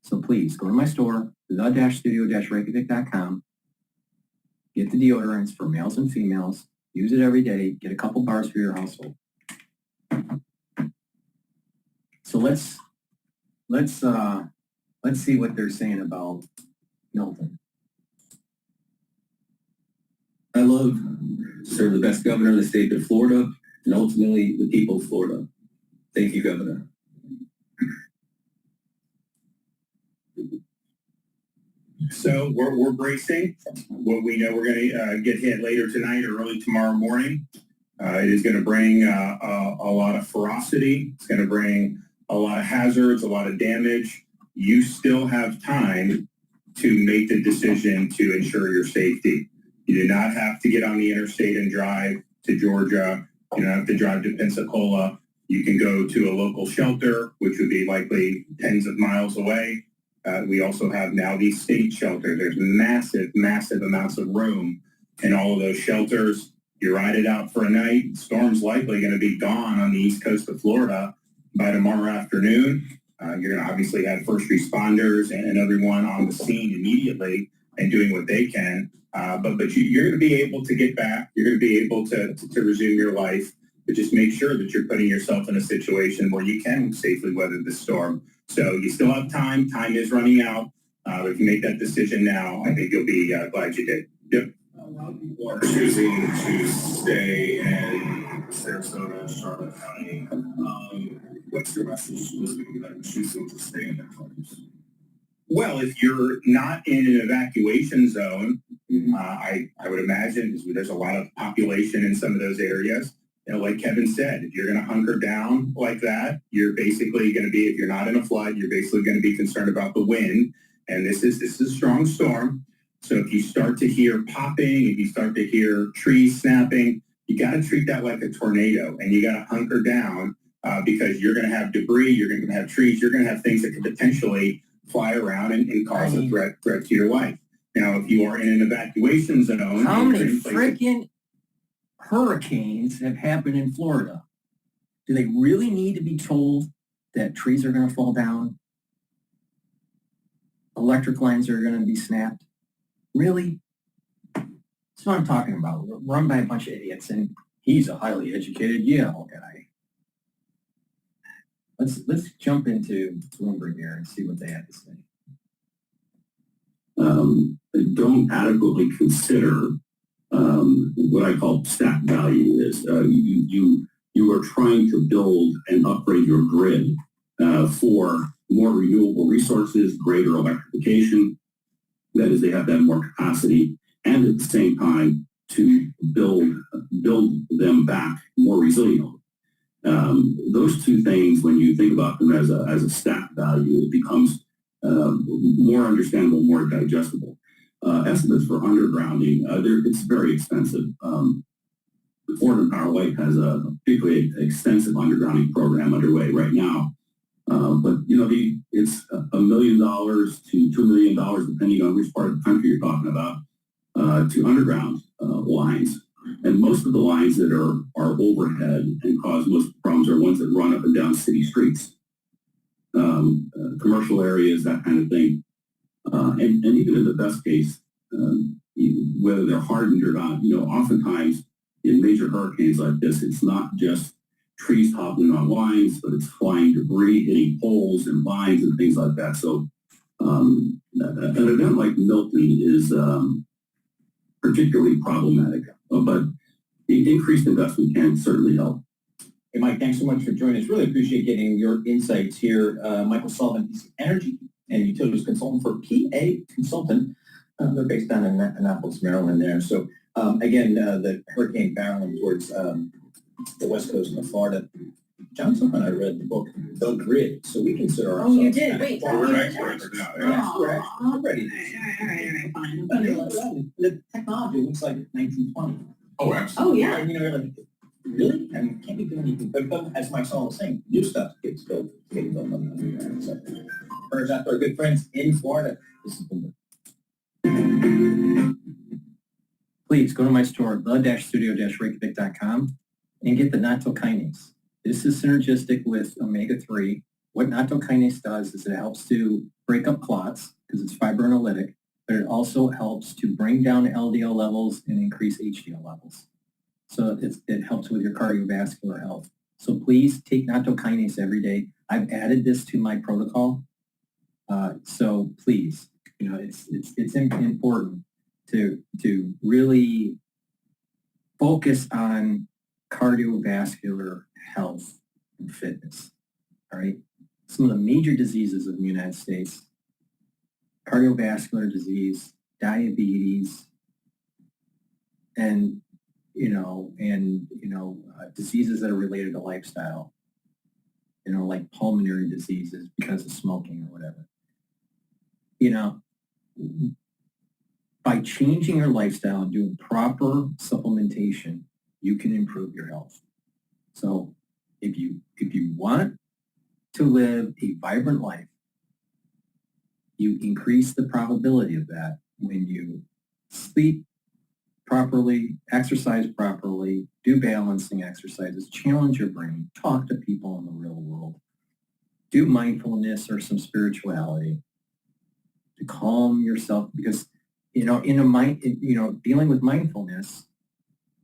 Speaker 1: So please go to my store, the-studio-reykjavik.com, get the deodorants for males and females, use it every day, get a couple bars for your household. So let's see what they're saying about Milton.
Speaker 11: I love to serve the best governor in the state of Florida and ultimately the people of Florida. Thank you, Governor.
Speaker 12: So we're bracing. What we know we're going to get hit later tonight or early tomorrow morning. It is going to bring a lot of ferocity. It's going to bring a lot of hazards, a lot of damage. You still have time to make the decision to ensure your safety. You do not have to get on the interstate and drive to Georgia. You don't have to drive to Pensacola. You can go to a local shelter, which would be likely tens of miles away. We also have now these state shelters. There's massive, massive amounts of room in all of those shelters. You ride it out for a night. Storm's likely going to be gone on the east coast of Florida by tomorrow afternoon. You're going to obviously have first responders and everyone on the scene immediately and doing what they can. But you're going to be able to get back. You're going to be able to resume your life. But just make sure that you're putting yourself in a situation where you can safely weather the storm. So you still have time. Time is running out. If you make that decision now, I think you'll be glad you did. Yep.
Speaker 13: A lot of people are choosing to stay in Sarasota, Charlotte County. What's your message to those people that are choosing to stay in their homes?
Speaker 12: Well, if you're not in an evacuation zone, I would imagine there's a lot of population in some of those areas. You know, like Kevin said, if you're going to hunker down like that, you're basically going to be, if you're not in a flood, you're basically going to be concerned about the wind. And this is a strong storm. So if you start to hear popping, if you start to hear trees snapping, you got to treat that like a tornado, and you got to hunker down because you're going to have debris, you're going to have trees, you're going to have things that could potentially fly around and cause a threat to your life. Now, if you are in an evacuation zone,
Speaker 1: how many freaking hurricanes have happened in Florida? Do they really need to be told that trees are going to fall down? Electric lines are going to be snapped? Really? That's what I'm talking about. We're run by a bunch of idiots, and he's a highly educated Yale guy. Let's jump into Bloomberg here and see what they have to say.
Speaker 14: Don't adequately consider what I call stack value is. You are trying to build and upgrade your grid for more renewable resources, greater electrification. That is, they have to have more capacity, and at the same time to build them back more resilient. Those two things, when you think about them as a stack value, it becomes more understandable, more digestible. Estimates for undergrounding, it's very expensive. Florida Power Light has a particularly extensive undergrounding program underway right now. But you know, it's $1 million to $2 million, depending on which part of the country you're talking about, to underground lines. And most of the lines that are overhead and cause most problems are ones that run up and down city streets, commercial areas, that kind of thing. And even in the best case, whether they're hardened or not, you know, oftentimes in major hurricanes like this, it's not just trees toppling on lines, but it's flying debris, hitting poles and vines and things like that. So an event like Milton is particularly problematic, but the increased investment can certainly help.
Speaker 15: Hey, Mike, thanks so much for joining us. Really appreciate getting your insights here. Michael Sullivan, he's energy and utilities consultant for PA Consultant. They're based down in Annapolis, Maryland there. So again, the hurricane barreling towards the west coast of Florida. John Tuck and I read the book, The Grid, so we consider
Speaker 2: Oh,
Speaker 15: ourselves.
Speaker 2: you did? Wait,
Speaker 12: Well, we're experts now.
Speaker 15: Yes, we're ready.
Speaker 2: All right, fine.
Speaker 15: The technology looks like 1920.
Speaker 13: Oh, absolutely.
Speaker 2: Oh, yeah.
Speaker 15: And you know, you're like, really? I mean, can't be doing anything. But as Mike Saul was saying, new stuff gets built. So, turns out our good friends in Florida. This has been
Speaker 1: Please go to my store, the-studio-reykjavik.com, and get the nattokinase. This is synergistic with omega-3. What nattokinase does is it helps to break up clots because it's fibrinolytic, but it also helps to bring down LDL levels and increase HDL levels. So it helps with your cardiovascular health. So please take nattokinase every day. I've added this to my protocol. So please, you know, it's important to really focus on cardiovascular health and fitness. All right. Some of the major diseases of the United States: cardiovascular disease, diabetes, and diseases that are related to lifestyle, like pulmonary diseases because of smoking or whatever. By changing your lifestyle and doing proper supplementation, you can improve your health. So if you want to live a vibrant life, you increase the probability of that when you sleep properly, exercise properly, do balancing exercises, challenge your brain, talk to people in the real world, do mindfulness or some spirituality to calm yourself, because dealing with mindfulness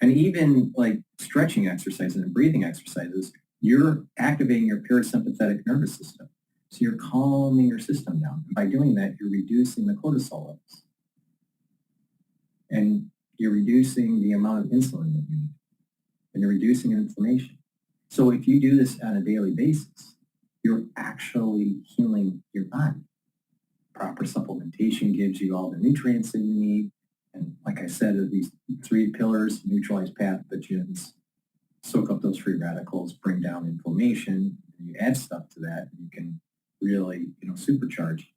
Speaker 1: and even like stretching exercises and breathing exercises, you're activating your parasympathetic nervous system. So you're calming your system down. And by doing that, you're reducing the cortisol levels. And you're reducing the amount of insulin that you need. And you're reducing inflammation. So if you do this on a daily basis, you're actually healing your body. Proper supplementation gives you all the nutrients that you need. And like I said, these 3 pillars: neutralize pathogens, soak up those free radicals, bring down inflammation. And you add stuff to that, and you can really, supercharge.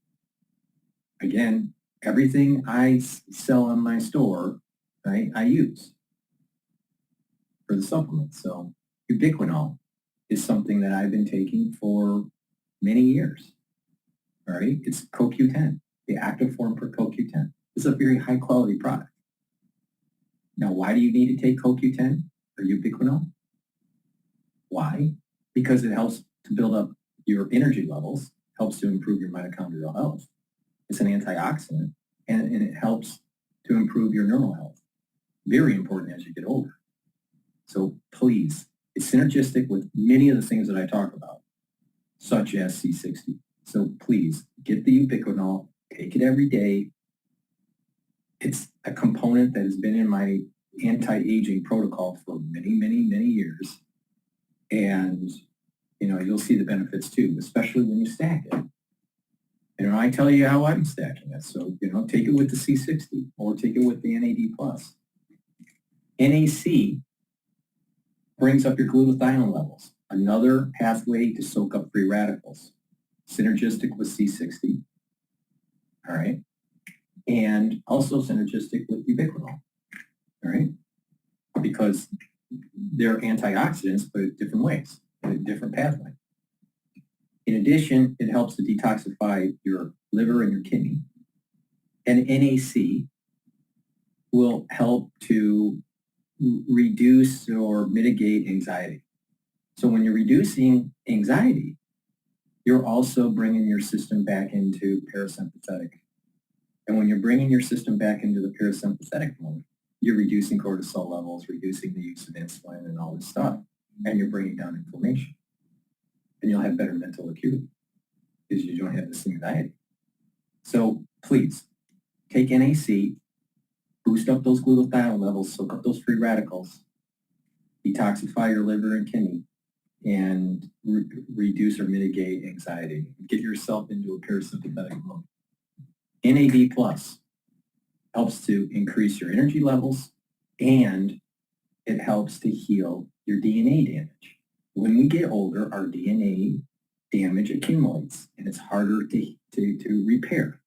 Speaker 1: Again, everything I sell on my store, right, I use for the supplements. So ubiquinol is something that I've been taking for many years. All right, it's CoQ10, the active form for CoQ10. It's a very high quality product. Now, why do you need to take CoQ10 or ubiquinol? Why? Because it helps to build up your energy levels, helps to improve your mitochondrial health. It's an antioxidant, and it helps to improve your neural health. Very important as you get older. So please, it's synergistic with many of the things that I talk about, such as C60. So please, get the ubiquinol, take it every day. It's a component that has been in my anti-aging protocol for many, many, many years. And, you'll see the benefits too, especially when you stack it. And I tell you how I'm stacking it. So, take it with the C60 or take it with the NAD+. NAC brings up your glutathione levels, another pathway to soak up free radicals, synergistic with C60, all right, and also synergistic with ubiquinol, all right, because they're antioxidants, but in different ways, in a different pathway. In addition, it helps to detoxify your liver and your kidney. And NAC will help to reduce or mitigate anxiety. So when you're reducing anxiety, you're also bringing your system back into parasympathetic. And when you're bringing your system back into the parasympathetic mode, you're reducing cortisol levels, reducing the use of insulin and all this stuff, and you're bringing down inflammation. And you'll have better mental acuity because you don't have this anxiety. So please, take NAC, boost up those glutathione levels, soak up those free radicals, detoxify your liver and kidney, and reduce or mitigate anxiety. Get yourself into a parasympathetic mode. NAD+ helps to increase your energy levels, and it helps to heal your DNA damage. When we get older, our DNA damage accumulates and it's harder to repair.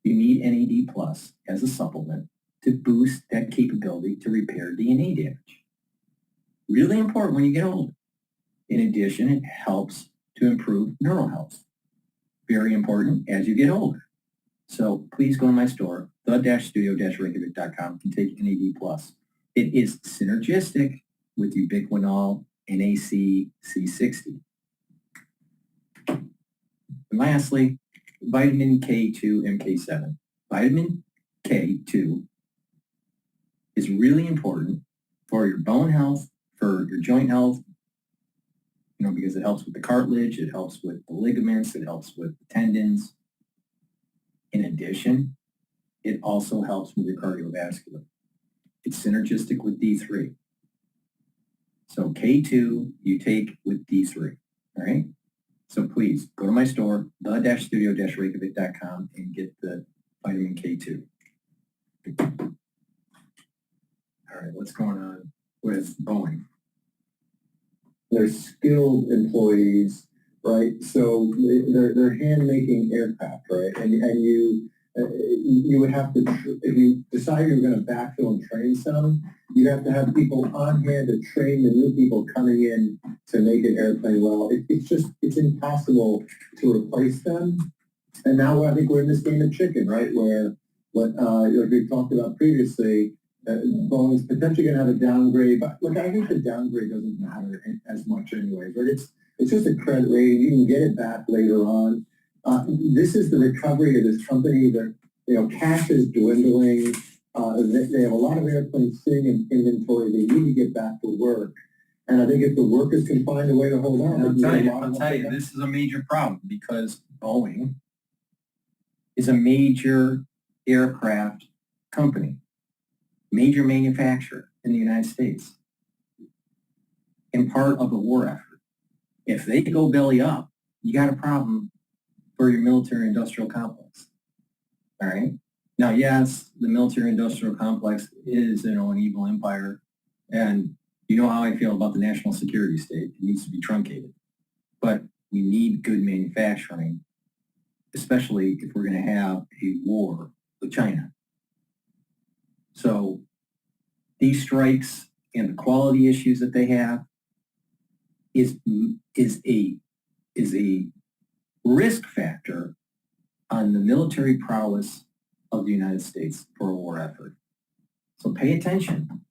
Speaker 1: You need NAD plus as a supplement to boost that capability to repair DNA damage. Really important when you get older. In addition, it helps to improve neural health. Very important as you get older. So please go to my store, the-studio-reykjavik.com, and take NAD plus. It is synergistic with ubiquinol NAC C60. And lastly, vitamin K2 MK7. Vitamin K2 is really important for your bone health, for your joint health, because it helps with the cartilage, it helps with the ligaments, it helps with the tendons. In addition, it also helps with your cardiovascular. It's synergistic with D3. So K2 you take with D3, all right? So please go to my store, the-studio-reykjavik.com, and get the vitamin K2. All right, what's going on with Boeing?
Speaker 8: They're skilled employees, right? So they're hand-making aircraft, right? And you would have to, if you decide you're going to backfill and train some, you have to have people on hand to train the new people coming in to make an airplane well. It's impossible to replace them. And now I think we're in this game of chicken, right? Where like we talked about previously, Boeing's potentially going to have a downgrade, but look, I think the downgrade doesn't matter as much anyways, right? It's just a credit rating. You can get it back later on. This is the recovery of this company that, cash is dwindling. They have a lot of airplanes sitting in inventory. They need to get back to work. And I think if the workers can find a way to hold on.
Speaker 1: I'll tell you, this is a major problem because Boeing is a major aircraft company. Major manufacturer in the United States and part of a war effort. If they go belly up, you got a problem for your military-industrial complex. All right? Now, yes, the military-industrial complex is, an evil empire, and you know how I feel about the national security state. It needs to be truncated. But we need good manufacturing, especially if we're going to have a war with China. So these strikes and the quality issues that they have is a risk factor on the military prowess of the United States for a war effort. So pay attention.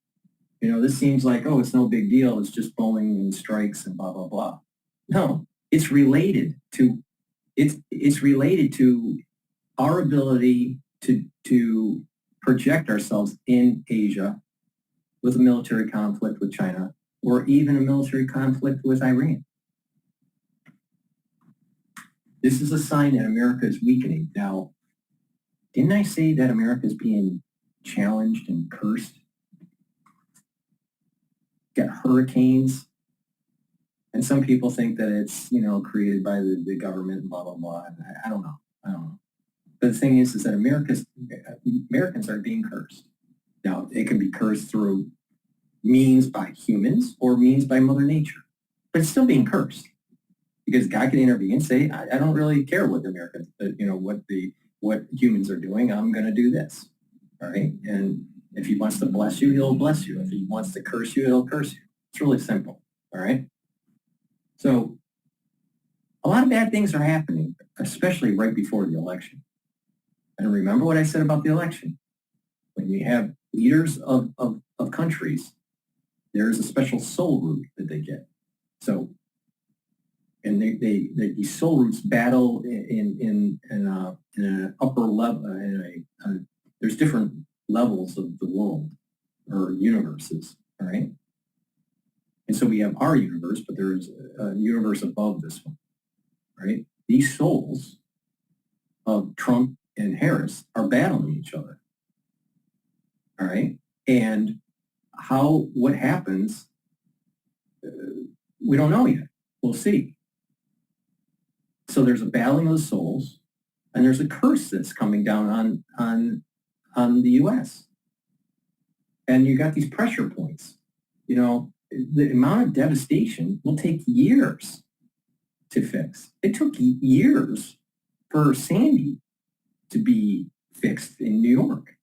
Speaker 1: This seems like, oh, it's no big deal. It's just Boeing and strikes and blah, blah, blah. No, it's related to our ability to project ourselves in Asia with a military conflict with China or even a military conflict with Iran. This is a sign that America is weakening. Now, didn't I say that America is being challenged and cursed? Got hurricanes. And some people think that it's, created by the government and blah, blah, blah. I don't know. But the thing is that Americans are being cursed. Now, it can be cursed through means by humans or means by Mother Nature. But it's still being cursed. Because God can intervene and say, I don't really care what the Americans, what humans are doing. I'm going to do this. All right? And if he wants to bless you, he'll bless you. If he wants to curse you, he'll curse you. It's really simple. All right? So a lot of bad things are happening, especially right before the election. And remember what I said about the election. When you have leaders of countries, there's a special soul root that they get. So, and these soul roots battle in an upper level. There's different levels of the world or universes. All right. And so we have our universe, but there's a universe above this one. Right. These souls of Trump and Harris are battling each other. All right. And what happens, we don't know yet. We'll see. So there's a battling of the souls, and there's a curse that's coming down on the U.S. And you got these pressure points. the amount of devastation will take years to fix. It took years for Sandy to be fixed in New York,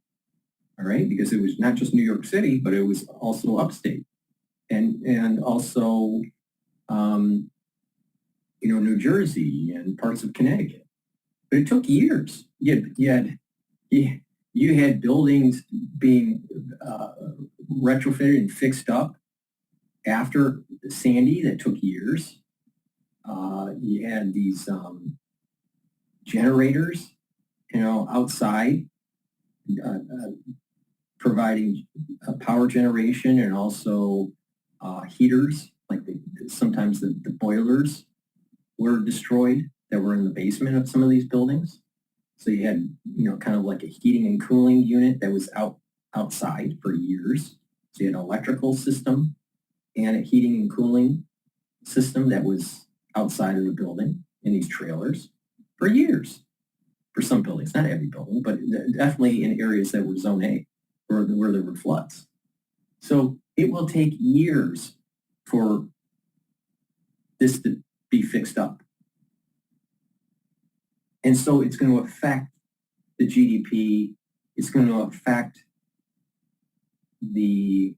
Speaker 1: all right? Because it was not just New York City, but it was also upstate and also, New Jersey and parts of Connecticut. But it took years. You had buildings being retrofitted and fixed up after Sandy that took years. You had these generators, outside providing power generation and also heaters, like sometimes the boilers were destroyed that were in the basement of some of these buildings. So you had, kind of like a heating and cooling unit that was outside for years. So you had an electrical system and a heating and cooling system that was outside of the building in these trailers for years. For some buildings, not every building, but definitely in areas that were Zone A where there were floods. So it will take years for this to be fixed up. And so it's going to affect the GDP. It's going to affect the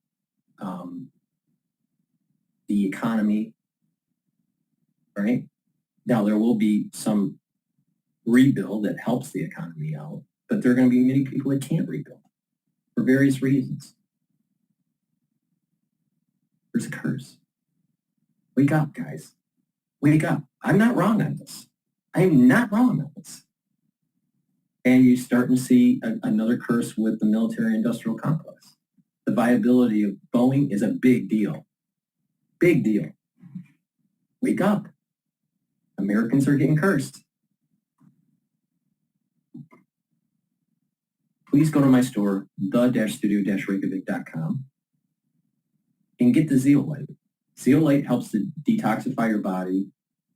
Speaker 1: economy, right? Now, there will be some rebuild that helps the economy out, but there are going to be many people that can't rebuild for various reasons. There's a curse. Wake up, guys. Wake up. I'm not wrong on this. I'm not wrong on this. And you're starting to see another curse with the military-industrial complex. The viability of Boeing is a big deal. Big deal. Wake up. Americans are getting cursed. Please go to my store, the-studio-reykjavik.com, and get the zeolite. Zeolite helps to detoxify your body.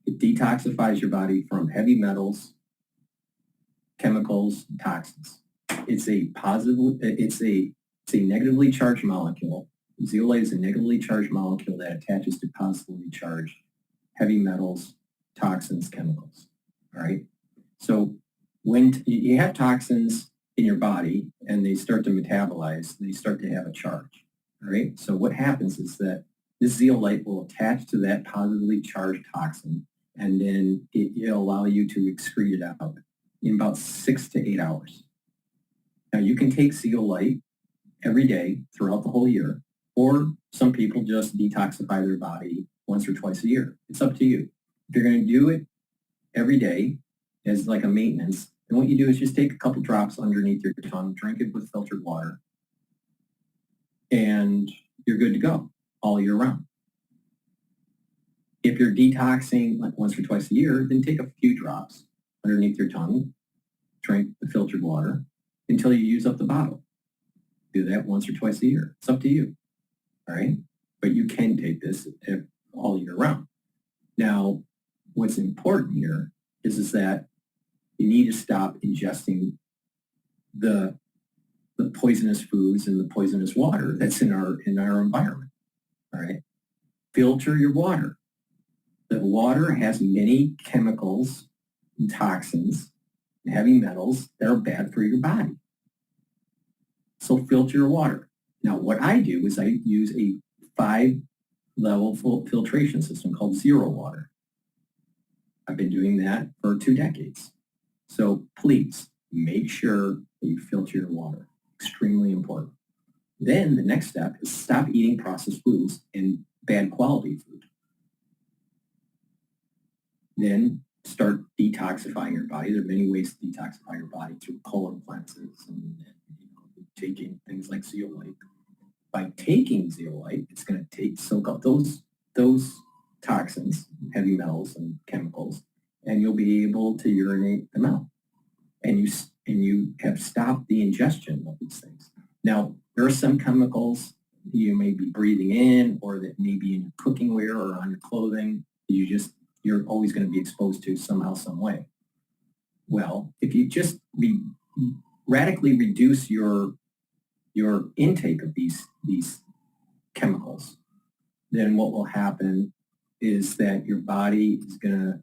Speaker 1: It detoxifies your body from heavy metals, chemicals, toxins. It's a negatively charged molecule. Zeolite is a negatively charged molecule that attaches to positively charged heavy metals, toxins, chemicals. All right. So when you have toxins in your body and they start to metabolize, they start to have a charge. All right. So what happens is that this zeolite will attach to that positively charged toxin, and then it'll allow you to excrete it out in about 6 to 8 hours. Now, you can take zeolite every day throughout the whole year, or some people just detoxify their body once or twice a year. It's up to you. If you're going to do it every day as like a maintenance, then what you do is just take a couple drops underneath your tongue, drink it with filtered water, and you're good to go all year round. If you're detoxing like once or twice a year, then take a few drops underneath your tongue, drink the filtered water until you use up the bottle. Do that once or twice a year. It's up to you, all right? But you can take this all year round. Now, what's important here is that you need to stop ingesting the poisonous foods and the poisonous water that's in our environment, all right? Filter your water. The water has many chemicals and toxins and heavy metals that are bad for your body. So filter your water. Now, what I do is I use a 5-level filtration system called Zero Water. I've been doing that for 2 decades. So please make sure that you filter your water. Extremely important. Then the next step is stop eating processed foods and bad quality food. Then start detoxifying your body. There are many ways to detoxify your body through colon cleanses and taking things like zeolite. By taking zeolite, it's going to soak up those toxins, heavy metals and chemicals, and you'll be able to urinate them out. And you have stopped the ingestion of these things. Now, there are some chemicals you may be breathing in or that may be in your cooking wear or on your clothing you're always going to be exposed to somehow, some way. Well, if you just radically reduce your intake of these chemicals, then what will happen is that your body is going to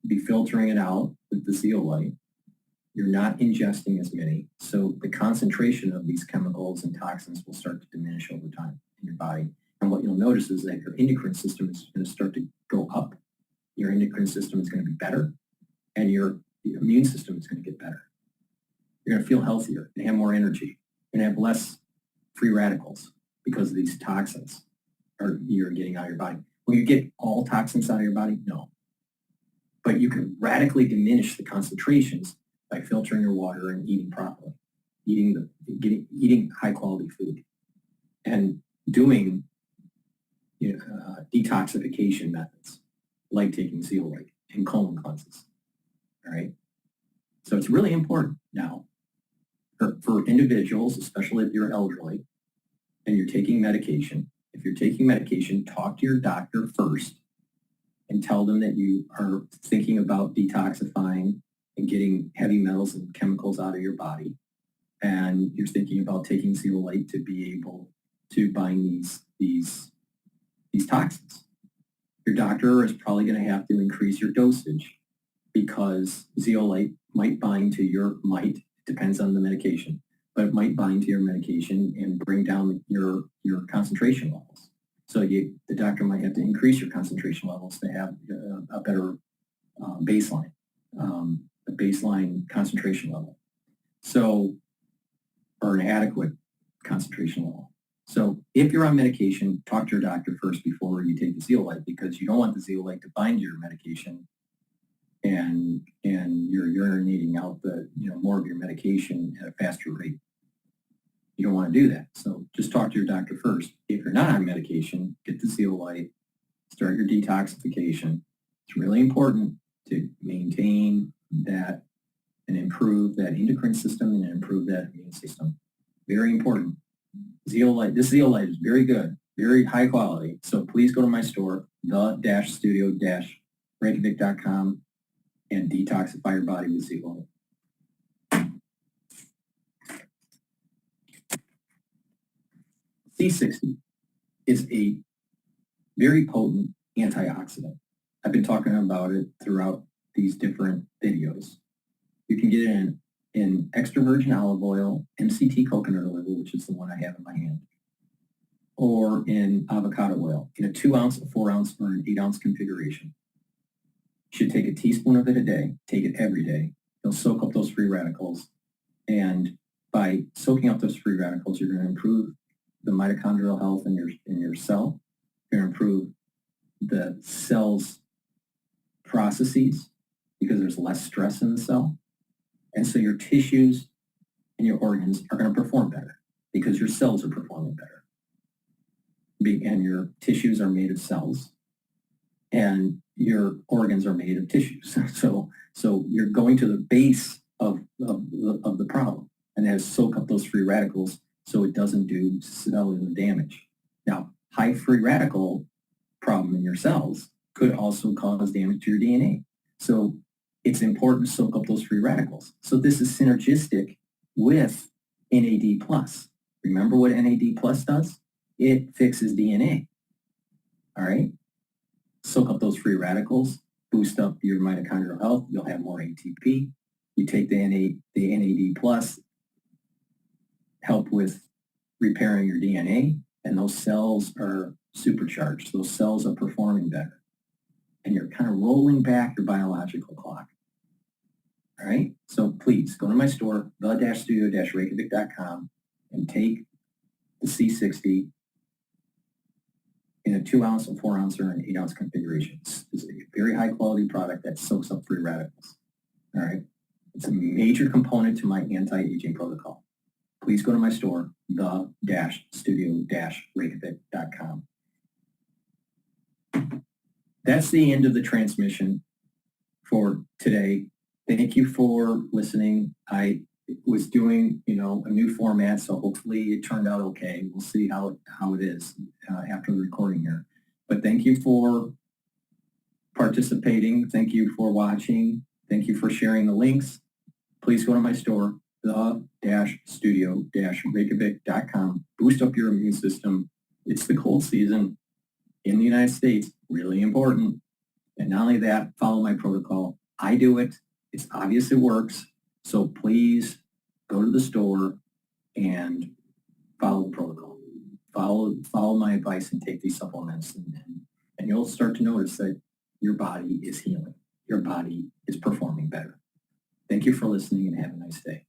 Speaker 1: be filtering it out with the zeolite. You're not ingesting as many, so the concentration of these chemicals and toxins will start to diminish over time in your body. And what you'll notice is that your endocrine system is going to start to go up. Your endocrine system is going to be better, and your immune system is going to get better. You're going to feel healthier and have more energy. You're going to have less free radicals because of these toxins you're getting out of your body. Will you get all toxins out of your body? No. But you can radically diminish the concentrations by filtering your water and eating properly, eating high quality food, and doing detoxification methods like taking zeolite and colon cleanses. All right. So it's really important now for individuals, especially if you're elderly and you're taking medication. If you're taking medication, talk to your doctor first and tell them that you are thinking about detoxifying and getting heavy metals and chemicals out of your body. And you're thinking about taking zeolite to be able to bind these toxins. Your doctor is probably going to have to increase your dosage because zeolite might bind to depends on the medication, but it might bind to your medication and bring down your concentration levels. So the doctor might have to increase your concentration levels to have a better baseline, a baseline concentration level. So, or an adequate concentration level. So if you're on medication, talk to your doctor first before you take the zeolite, because you don't want the zeolite to bind your medication and you're urinating out more of your medication at a faster rate. You don't want to do that. So just talk to your doctor first. If you're not on medication, get the zeolite, start your detoxification. It's really important to maintain that and improve that endocrine system and improve that immune system. Very important. Zeolite, this zeolite is very good, very high quality. So please go to my store, the-studio-reykjavik.com, and detoxify your body with zeolite. C60 is a very potent antioxidant. I've been talking about it throughout these different videos. You can get it in extra virgin olive oil, MCT coconut oil, which is the one I have in my hand, or in avocado oil, in a 2 ounce, a 4 ounce, or an 8 ounce configuration. You should take a teaspoon of it a day, take it every day. It'll soak up those free radicals. And by soaking up those free radicals, you're going to improve the mitochondrial health in your cell. You're going to improve the cell's processes because there's less stress in the cell. And so your tissues and your organs are going to perform better because your cells are performing better. And your tissues are made of cells and your organs are made of tissues. So you're going to the base of the problem, and that is soak up those free radicals so it doesn't do cellular damage. Now, high free radical problem in your cells could also cause damage to your DNA. So it's important to soak up those free radicals. So this is synergistic with NAD+. Remember what NAD+ does? It fixes DNA. All right? Soak up those free radicals, boost up your mitochondrial health. You'll have more ATP. You take the NAD+, help with repairing your DNA, and those cells are supercharged. Those cells are performing better. And you're kind of rolling back your biological clock. All right? So please go to my store, the-studio-reykjavik.com, and take the C60 in a 2 ounce, a 4 ounce, or an 8 ounce configuration. It's a very high quality product that soaks up free radicals. All right? It's a major component to my anti-aging protocol. Please go to my store, the-studio-reykjavik.com. That's the end of the transmission for today. Thank you for listening. I was doing, a new format, so hopefully it turned out okay. We'll see how it is after the recording here. But thank you for participating. Thank you for watching. Thank you for sharing the links. Please go to my store, the-studio-reykjavik.com. Boost up your immune system It's the cold season in the United States, really important. And not only that, follow my protocol. I do it. It's obvious it works. So please go to the store and follow the protocol. Follow my advice and take these supplements, and you'll start to notice that your body is healing. Your body is performing better. Thank you for listening and have a nice day.